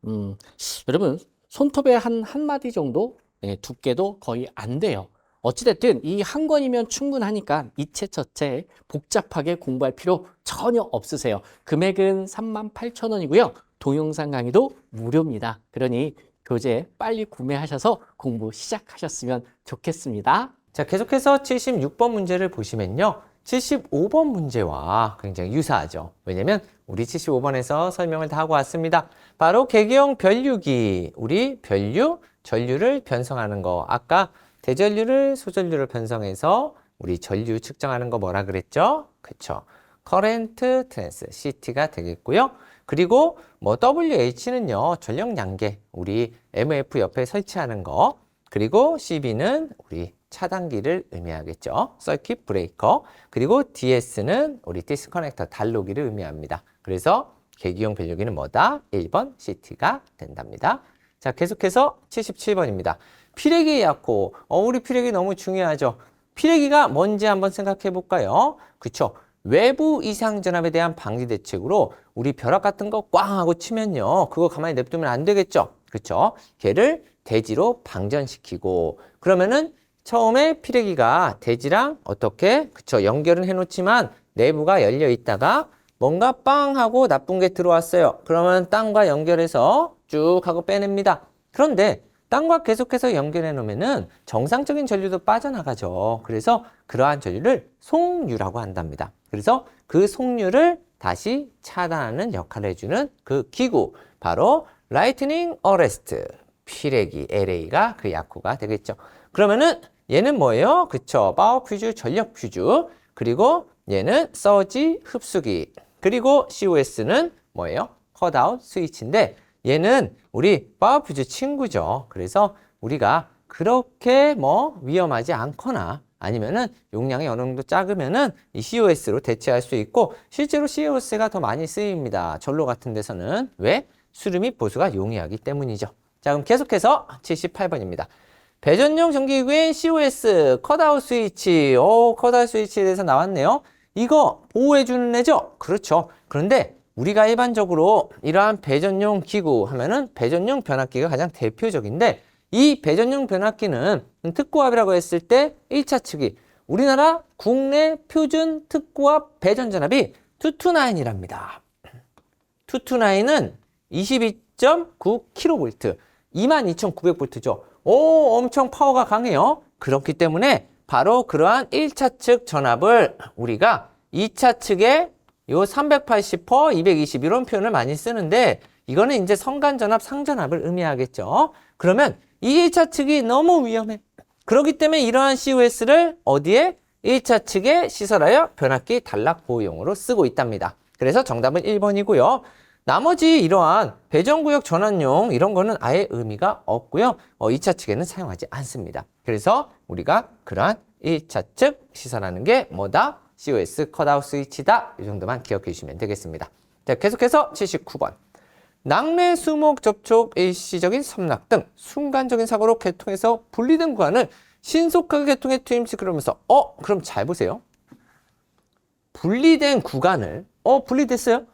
여러분, 손톱의 한 마디 정도 두께도 거의 안 돼요. 어찌됐든 이 한 권이면 충분하니까 이채저채 복잡하게 공부할 필요 전혀 없으세요. 금액은 38,000원이고요. 동영상 강의도 무료입니다. 그러니 교재 빨리 구매하셔서 공부 시작하셨으면 좋겠습니다. 자, 계속해서 76번 문제를 보시면요. 75번 문제와 굉장히 유사하죠. 왜냐면 우리 75번에서 설명을 다 하고 왔습니다. 바로 계기형 변류기, 우리 변류, 전류를 변성하는 거. 아까 대전류를 소전류로 변성해서 우리 전류 측정하는 거 뭐라 그랬죠? 그쵸. 커렌트 트랜스, CT가 되겠고요. 그리고 뭐 WH는요, 전력 양계, 우리 MF 옆에 설치하는 거. 그리고 CB는 우리 차단기를 의미하겠죠. 서킷 브레이커. 그리고 DS는 우리 디스커넥터 단로기를 의미합니다. 그래서 계기용 변류기는 뭐다? 1번 CT가 된답니다. 자, 계속해서 77번입니다. 피래기 약호. 우리 피래기 너무 중요하죠. 피래기가 뭔지 한번 생각해 볼까요? 그쵸. 외부 이상 전압에 대한 방지 대책으로 우리 벼락 같은 거 꽝 하고 치면요. 그거 가만히 냅두면 안 되겠죠. 그쵸. 걔를 대지로 방전시키고, 그러면은 처음에 피래기가 대지랑 어떻게, 그쵸, 연결은 해놓지만 내부가 열려 있다가 뭔가 빵 하고 나쁜 게 들어왔어요. 그러면 땅과 연결해서 쭉 하고 빼냅니다. 그런데 땅과 계속해서 연결해 놓으면은 정상적인 전류도 빠져나가죠. 그래서 그러한 전류를 송유라고 한답니다. 그래서 그 송유를 다시 차단하는 역할을 해주는 그 기구, 바로 라이트닝 어레스트, 피래기, LA가 그 약호가 되겠죠. 그러면은 얘는 뭐예요? 그쵸, 파워 퓨즈, 전력 퓨즈. 그리고 얘는 서지, 흡수기. 그리고 COS는 뭐예요? 컷아웃 스위치인데, 얘는 우리 파워 퓨즈 친구죠. 그래서 우리가 그렇게 뭐 위험하지 않거나 아니면은 용량이 어느 정도 작으면은 이 COS로 대체할 수 있고, 실제로 COS가 더 많이 쓰입니다. 전로 같은 데서는. 왜? 수류 및 보수가 용이하기 때문이죠. 자, 그럼 계속해서 78번입니다. 배전용 전기기구의 COS, 컷아웃 스위치. 컷아웃 스위치에 대해서 나왔네요. 이거 보호해주는 애죠? 그렇죠. 그런데 우리가 일반적으로 이러한 배전용 기구 하면은 배전용 변압기가 가장 대표적인데, 이 배전용 변압기는 특고압이라고 했을 때 1차 측이 우리나라 국내 표준 특고압 배전 전압이 229이랍니다. 229는 22.9kV, 22,900V죠. 엄청 파워가 강해요. 그렇기 때문에 바로 그러한 1차 측 전압을 우리가 2차 측에 요 380퍼 220 이런 표현을 많이 쓰는데, 이거는 이제 성간전압, 상전압을 의미하겠죠. 그러면 이 1차 측이 너무 위험해. 그렇기 때문에 이러한 COS를 어디에? 1차 측에 시설하여 변압기 단락 보호용으로 쓰고 있답니다. 그래서 정답은 1번이고요. 나머지 이러한 배전구역 전환용 이런 거는 아예 의미가 없고요. 2차 측에는 사용하지 않습니다. 그래서 우리가 그러한 1차 측 시설하는 게 뭐다? COS 컷아웃 스위치다. 이 정도만 기억해 주시면 되겠습니다. 자, 계속해서 79번. 낙뢰 수목 접촉 일시적인 섬락 등 순간적인 사고로 개통해서 분리된 구간을 신속하게 개통에 투입 시키면서 그럼 잘 보세요. 분리된 구간을 분리됐어요.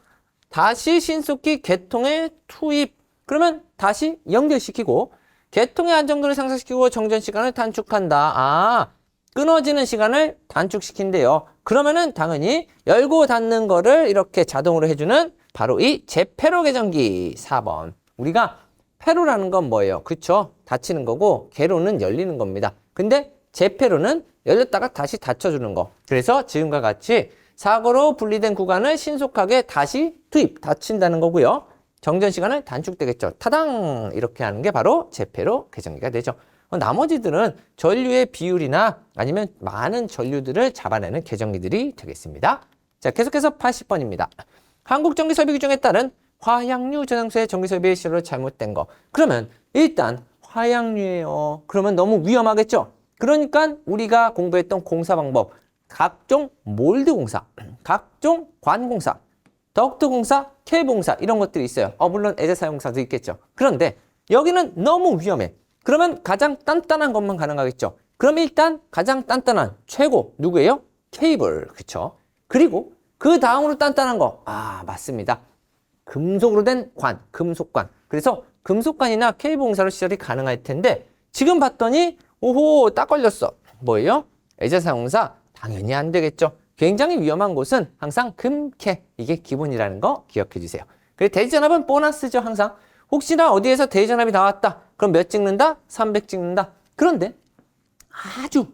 다시 신속히 개통에 투입. 그러면 다시 연결시키고 개통의 안정도를 상승시키고 정전 시간을 단축한다. 끊어지는 시간을 단축시킨대요. 그러면은 당연히 열고 닫는 거를 이렇게 자동으로 해주는 바로 이 제페로 개전기 4번. 우리가 폐로라는 건 뭐예요? 그쵸? 닫히는 거고 개로는 열리는 겁니다. 근데 재폐로는 열렸다가 다시 닫혀주는 거. 그래서 지금과 같이 사고로 분리된 구간을 신속하게 다시 투입, 닫힌다는 거고요. 정전 시간은 단축되겠죠. 타당! 이렇게 하는 게 바로 재폐로 개정기가 되죠. 나머지들은 전류의 비율이나 아니면 많은 전류들을 잡아내는 개정기들이 되겠습니다. 자, 계속해서 80번입니다. 한국전기설비 규정에 따른 화약류 저장소의 전기설비 시로 잘못된 거. 그러면 일단 화약류예요. 그러면 너무 위험하겠죠? 그러니까 우리가 공부했던 공사 방법, 각종 몰드 공사, 각종 관 공사, 덕트 공사, 케이블 공사 이런 것들이 있어요. 물론 애자 사용 공사도 있겠죠. 그런데 여기는 너무 위험해. 그러면 가장 단단한 것만 가능하겠죠. 그럼 일단 가장 단단한 최고 누구예요? 케이블. 그쵸? 그리고 그 다음으로 단단한 거. 맞습니다. 금속으로 된 관, 금속관. 그래서 금속관이나 케이블 공사로 시설이 가능할 텐데 지금 봤더니 오호 딱 걸렸어. 뭐예요? 애자 사용 공사 당연히 안 되겠죠. 굉장히 위험한 곳은 항상 금캐. 이게 기본이라는 거 기억해 주세요. 그리고 대지전압은 보너스죠. 항상. 혹시나 어디에서 대지전압이 나왔다. 그럼 몇 찍는다? 300 찍는다. 그런데 아주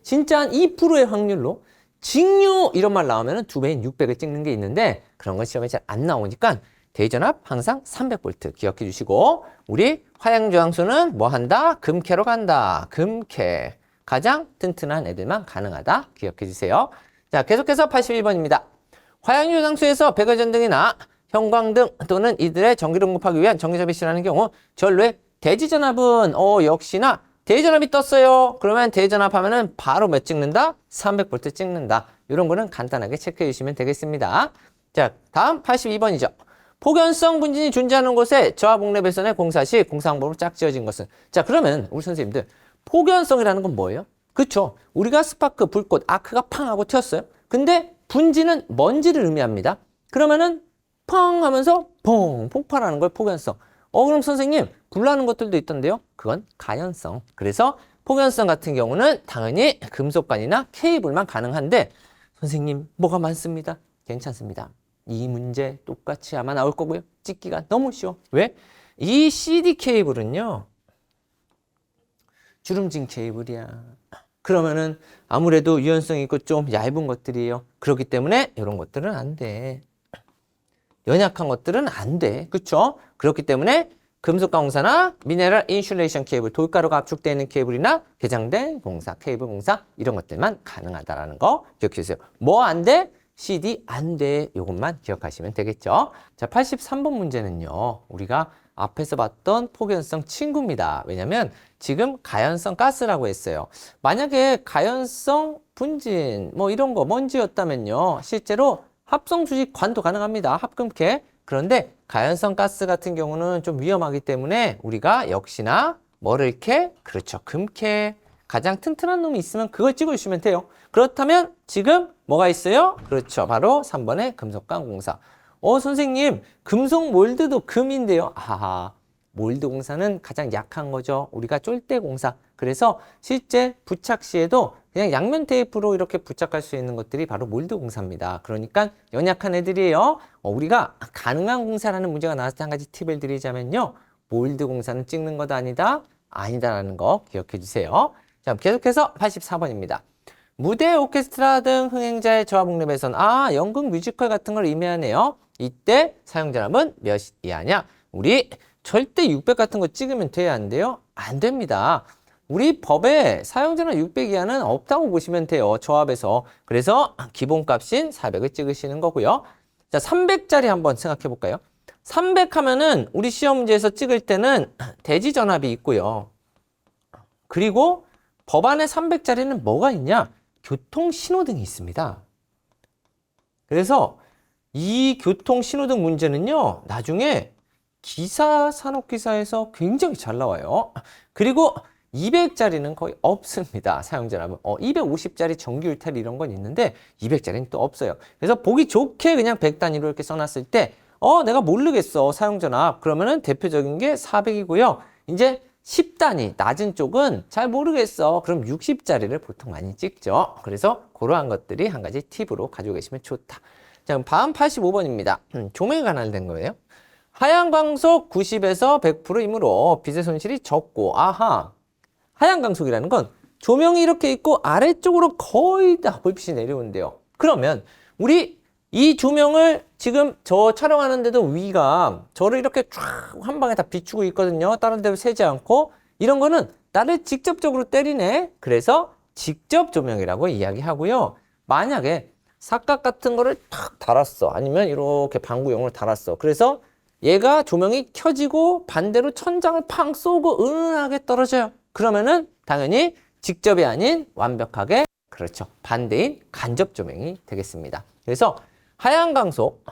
진짜 한 2%의 확률로 직류 이런 말 나오면 2배인 600을 찍는 게 있는데 그런 건 시험에 잘 안 나오니까 대전압 항상 300V 기억해 주시고 우리 화약저항소는 뭐 한다? 금캐로 간다. 금캐. 가장 튼튼한 애들만 가능하다. 기억해 주세요. 자, 계속해서 81번입니다. 화약저항소에서 백여전등이나 형광등 또는 이들의 전기를 공급하기 위한 전기접이 실하는 경우 전류의 대지전압은 역시나 대전압이 떴어요. 그러면 대전압 하면은 바로 몇 찍는다? 300V 찍는다. 이런 거는 간단하게 체크해 주시면 되겠습니다. 자, 다음 82번이죠. 폭연성 분진이 존재하는 곳에 저하 복내 배선의 공사 시 공사 방법으로 짝지어진 것은. 자, 그러면 우리 선생님들 폭연성이라는 건 뭐예요? 그쵸? 우리가 스파크, 불꽃, 아크가 팡 하고 튀었어요. 근데 분진은 먼지를 의미합니다. 그러면은 펑 하면서 퐁 폭발하는 걸 폭연성. 그럼 선생님 불나는 것들도 있던데요. 그건 가연성. 그래서 폭연성 같은 경우는 당연히 금속관이나 케이블만 가능한데 선생님 뭐가 많습니다. 괜찮습니다. 이 문제 똑같이 아마 나올 거고요. 찍기가 너무 쉬워. 왜? 이 CD 케이블은요. 주름진 케이블이야. 그러면은 아무래도 유연성 있고 좀 얇은 것들이에요. 그렇기 때문에 이런 것들은 안 돼. 연약한 것들은 안 돼. 그쵸? 그렇기 때문에 금속가 공사나 미네랄 인슐레이션 케이블, 돌가루가 압축되어 있는 케이블이나 개장된 공사, 케이블 공사 이런 것들만 가능하다라는 거 기억해 주세요. 뭐 안 돼? CD 안 돼. 이것만 기억하시면 되겠죠. 자, 83번 문제는요. 우리가 앞에서 봤던 폭연성 친구입니다. 왜냐면 지금 가연성 가스라고 했어요. 만약에 가연성 분진 뭐 이런 거 먼지였다면요. 실제로 합성 수직 관도 가능합니다. 합금캐. 그런데 가연성 가스 같은 경우는 좀 위험하기 때문에 우리가 역시나 뭐를 캐? 그렇죠. 금캐. 가장 튼튼한 놈이 있으면 그걸 찍어주시면 돼요. 그렇다면 지금 뭐가 있어요? 그렇죠. 바로 3번의 금속관 공사. 선생님, 금속 몰드도 금인데요. 몰드 공사는 가장 약한 거죠. 우리가 쫄대 공사. 그래서 실제 부착 시에도 그냥 양면 테이프로 이렇게 부착할 수 있는 것들이 바로 몰드 공사입니다. 그러니까 연약한 애들이에요. 우리가 가능한 공사라는 문제가 나왔을 때 한 가지 팁을 드리자면요. 몰드 공사는 찍는 것 아니다라는 거 기억해 주세요. 자, 계속해서 84번입니다. 무대, 오케스트라 등 흥행자의 저하 복내 배선. 연극 뮤지컬 같은 걸 의미하네요. 이때 사용전압은 몇 이하냐? 우리 절대 600 같은 거 찍으면 돼야 안 돼요? 안 됩니다. 우리 법에 사용전압 600 이하는 없다고 보시면 돼요. 저압에서. 그래서 기본값인 400을 찍으시는 거고요. 자, 300짜리 한번 생각해 볼까요? 300 하면은 우리 시험 문제에서 찍을 때는 대지전압이 있고요. 그리고 법안에 300짜리는 뭐가 있냐? 교통신호등이 있습니다. 그래서 이 교통신호등 문제는요. 나중에 기사, 산업기사에서 굉장히 잘 나와요. 그리고 200짜리는 거의 없습니다. 사용전압은. 250짜리 전기율탈 이런 건 있는데 200짜리는 또 없어요. 그래서 보기 좋게 그냥 100단위로 이렇게 써놨을 때 내가 모르겠어. 사용전압. 그러면은 대표적인 게 400이고요. 이제 10단위 낮은 쪽은 잘 모르겠어. 그럼 60짜리를 보통 많이 찍죠. 그래서 그러한 것들이 한 가지 팁으로 가지고 계시면 좋다. 자, 그럼 다음 85번입니다. 조명에 관련된 거예요. 하얀 광속 90에서 100%이므로 빛의 손실이 적고, 아하, 하얀 광속이라는 건 조명이 이렇게 있고 아래쪽으로 거의 다 불빛이 내려온대요. 그러면 우리 이 조명을 지금 저 촬영하는데도 위가 저를 이렇게 쫙 한 방에 다 비추고 있거든요. 다른 데로 새지 않고. 이런 거는 나를 직접적으로 때리네. 그래서 직접 조명이라고 이야기하고요. 만약에 삭각 같은 거를 탁 달았어. 아니면 이렇게 방구용으로 달았어. 그래서 얘가 조명이 켜지고 반대로 천장을 팡 쏘고 은은하게 떨어져요. 그러면은 당연히 직접이 아닌 완벽하게, 그렇죠, 반대인 간접 조명이 되겠습니다. 그래서 하얀 광속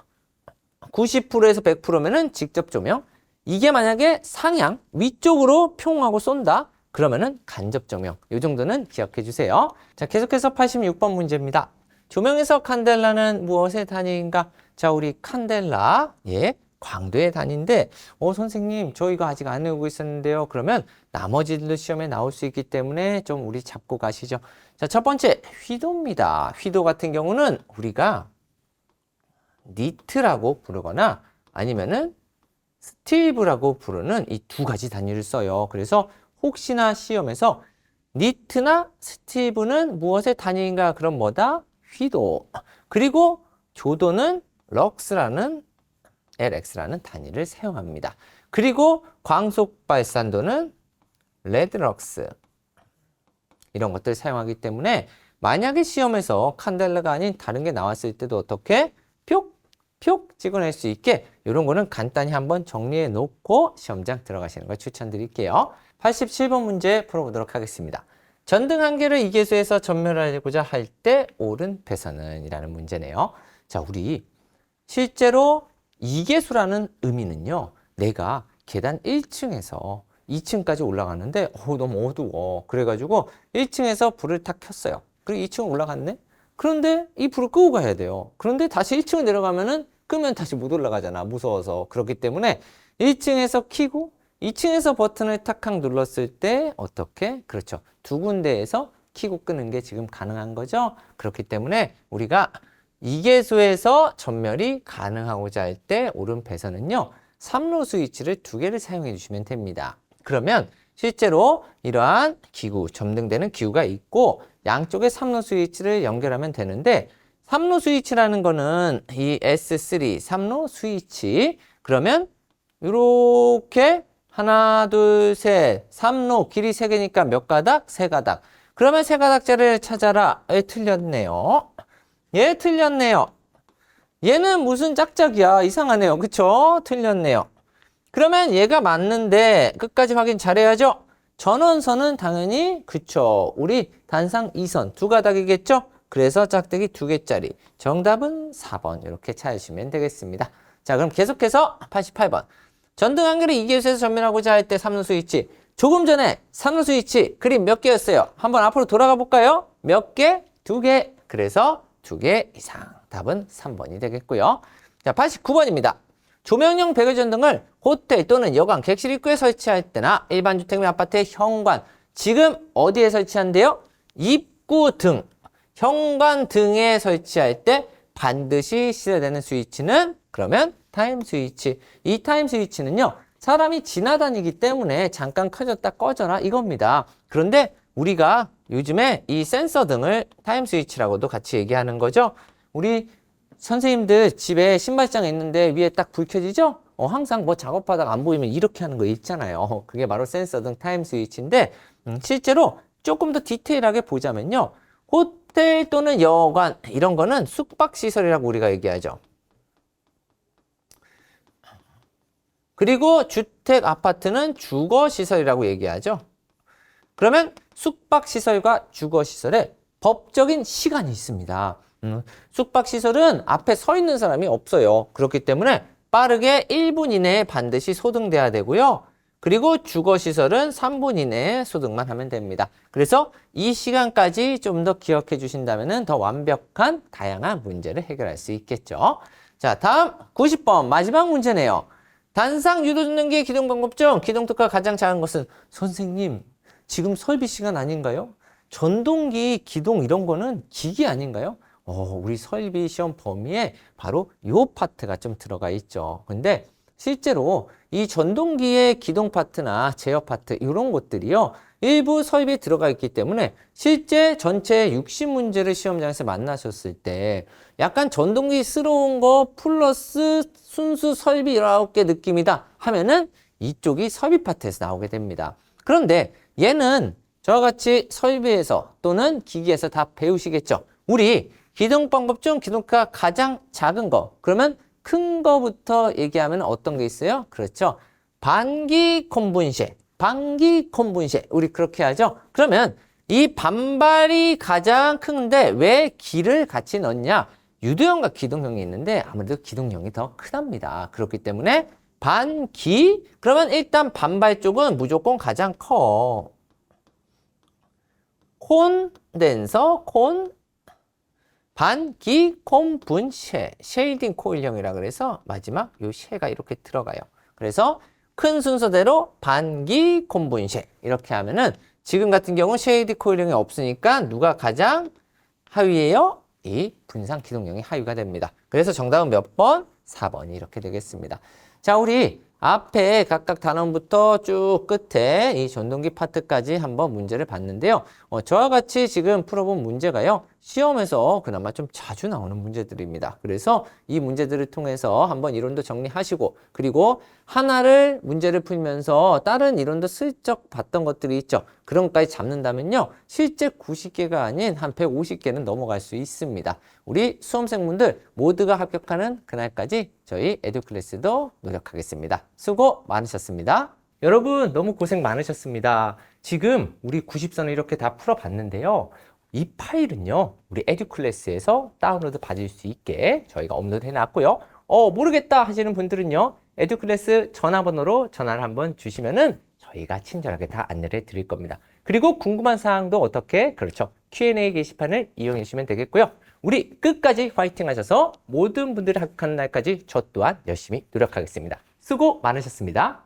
90%에서 100%면은 직접 조명. 이게 만약에 상향 위쪽으로 평 하고 쏜다. 그러면은 간접 조명. 이 정도는 기억해 주세요. 자, 계속해서 86번 문제입니다. 조명에서 칸델라는 무엇의 단위인가? 자, 우리 칸델라, 예, 광도의 단위인데, 선생님, 저 이거 아직 안 외우고 있었는데요. 그러면 나머지들도 시험에 나올 수 있기 때문에 좀 우리 잡고 가시죠. 자, 첫 번째, 휘도입니다. 휘도 같은 경우는 우리가 니트라고 부르거나 아니면은 스티브라고 부르는 이 두 가지 단위를 써요. 그래서 혹시나 시험에서 니트나 스티브는 무엇의 단위인가? 그럼 뭐다? 휘도. 그리고 조도는 럭스라는 LX라는 단위를 사용합니다. 그리고 광속 발산도는 레드럭스. 이런 것들을 사용하기 때문에 만약에 시험에서 칸델라가 아닌 다른 게 나왔을 때도 어떻게? 표 찍어낼 수 있게 이런 거는 간단히 한번 정리해 놓고 시험장 들어가시는 걸 추천드릴게요. 87번 문제 풀어보도록 하겠습니다. 전등 한 개를 이계수에서 전멸하고자 할 때 옳은 배선은? 이라는 문제네요. 자, 우리 실제로 이계수라는 의미는요, 내가 계단 1층에서 2층까지 올라가는데 너무 어두워. 그래가지고 1층에서 불을 탁 켰어요. 그리고 2층 올라갔네? 그런데 이 불을 끄고 가야 돼요. 그런데 다시 1층을 내려가면은 끄면 다시 못 올라가잖아. 무서워서. 그렇기 때문에 1층에서 켜고 2층에서 버튼을 탁탁 눌렀을 때 어떻게? 그렇죠. 두 군데에서 켜고 끄는 게 지금 가능한 거죠. 그렇기 때문에 우리가 이계수에서 전멸이 가능하고자 할 때 옳은 배선은요, 3로 스위치를 두 개를 사용해 주시면 됩니다. 그러면 실제로 이러한 기구, 점등되는 기구가 있고 양쪽에 3로 스위치를 연결하면 되는데, 3로 스위치라는 거는 이 S3, 3로 스위치. 그러면 이렇게 하나, 둘, 셋, 3로 길이 3개니까 몇 가닥? 3가닥. 그러면 3가닥짜리를 찾아라. 틀렸네요. 얘 틀렸네요. 얘는 무슨 짝짝이야. 이상하네요. 그쵸? 틀렸네요. 그러면 얘가 맞는데 끝까지 확인 잘해야죠. 전원선은 당연히 그쵸. 우리 단상 2선 두 가닥이겠죠? 그래서 짝대기 2개짜리. 정답은 4번 이렇게 찾으시면 되겠습니다. 자, 그럼 계속해서 88번. 전등 한 개를 이계수에서 전멸하고자 할 때 3루 스위치. 조금 전에 3루 스위치 그림 몇 개였어요? 한번 앞으로 돌아가 볼까요? 몇 개? 2개. 그래서 2개 이상. 답은 3번이 되겠고요. 자, 89번입니다. 조명용 배경전등을 호텔 또는 여관, 객실 입구에 설치할 때나 일반 주택 및 아파트의 현관, 지금 어디에 설치한대요? 입구 등, 현관 등에 설치할 때 반드시 씻어야 되는 스위치는 그러면 타임 스위치. 이 타임 스위치는요, 사람이 지나다니기 때문에 잠깐 켜졌다 꺼져라 이겁니다. 그런데 우리가 요즘에 이 센서 등을 타임 스위치라고도 같이 얘기하는 거죠. 우리 선생님들 집에 신발장에 있는데 위에 딱 불 켜지죠? 항상 뭐 작업하다가 안 보이면 이렇게 하는 거 있잖아요. 그게 바로 센서 등 타임 스위치인데, 실제로 조금 더 디테일하게 보자면요, 호텔 또는 여관 이런 거는 숙박시설이라고 우리가 얘기하죠. 그리고 주택, 아파트는 주거시설이라고 얘기하죠. 그러면 숙박시설과 주거시설에 법적인 시간이 있습니다. 숙박시설은 앞에 서 있는 사람이 없어요. 그렇기 때문에 빠르게 1분 이내에 반드시 소등돼야 되고요. 그리고 주거시설은 3분 이내에 소등만 하면 됩니다. 그래서 이 시간까지 좀 더 기억해 주신다면 더 완벽한 다양한 문제를 해결할 수 있겠죠. 자, 다음 90번 마지막 문제네요. 단상 유도전등기의 기동 방법 중 기동 특허가 가장 작은 것은? 선생님, 지금 설비 시간 아닌가요? 전동기 기동 이런 거는 기기 아닌가요? 우리 설비 시험 범위에 바로 요 파트가 좀 들어가 있죠. 근데 실제로 이 전동기의 기동 파트나 제어 파트 이런 것들이요. 일부 서입에 들어가 있기 때문에 실제 전체 60문제를 시험장에서 만나셨을 때 약간 전동기스러운 거 플러스 순수 설비 이렇게 느낌이다 하면은 이쪽이 설비 파트에서 나오게 됩니다. 그런데 얘는 저와 같이 설비에서 또는 기기에서 다 배우시겠죠. 우리 기동 방법 중 기동가 가장 작은 거, 그러면 큰 거부터 얘기하면 어떤 게 있어요? 그렇죠. 반기 콘분쇄, 반기 콘분쇄. 우리 그렇게 하죠. 그러면 이 반발이 가장 큰데 왜 기를 같이 넣냐? 유도형과 기동형이 있는데 아무래도 기동형이 더 크답니다. 그렇기 때문에 반기, 그러면 일단 반발 쪽은 무조건 가장 커. 콘덴서, 반기 콘분쇄, 쉐이딩 코일형이라 그래서 마지막 요 쉐가 이렇게 들어가요. 그래서 큰 순서대로 반기 콘분쇄 이렇게 하면은 지금 같은 경우 쉐이딩 코일형이 없으니까 누가 가장 하위예요? 이 분산 기동형이 하위가 됩니다. 그래서 정답은 몇 번? 4번이 이렇게 되겠습니다. 자, 우리 앞에 각각 단원부터 쭉 끝에 이 전동기 파트까지 한번 문제를 봤는데요. 저와 같이 지금 풀어본 문제가요. 시험에서 그나마 좀 자주 나오는 문제들입니다. 그래서 이 문제들을 통해서 한번 이론도 정리하시고 그리고 하나를 문제를 풀면서 다른 이론도 슬쩍 봤던 것들이 있죠. 그런 것까지 잡는다면요. 실제 90개가 아닌 한 150개는 넘어갈 수 있습니다. 우리 수험생분들 모두가 합격하는 그날까지 저희 에듀클래스도 노력하겠습니다. 수고 많으셨습니다. 여러분 너무 고생 많으셨습니다. 지금 우리 90선을 이렇게 다 풀어봤는데요. 이 파일은요. 우리 에듀클래스에서 다운로드 받을 수 있게 저희가 업로드 해놨고요. 모르겠다 하시는 분들은요. 에듀클래스 전화번호로 전화를 한번 주시면은 저희가 친절하게 다 안내를 드릴 겁니다. 그리고 궁금한 사항도 어떻게? 그렇죠. Q&A 게시판을 이용해 주시면 되겠고요. 우리 끝까지 화이팅 하셔서 모든 분들이 합격하는 날까지 저 또한 열심히 노력하겠습니다. 수고 많으셨습니다.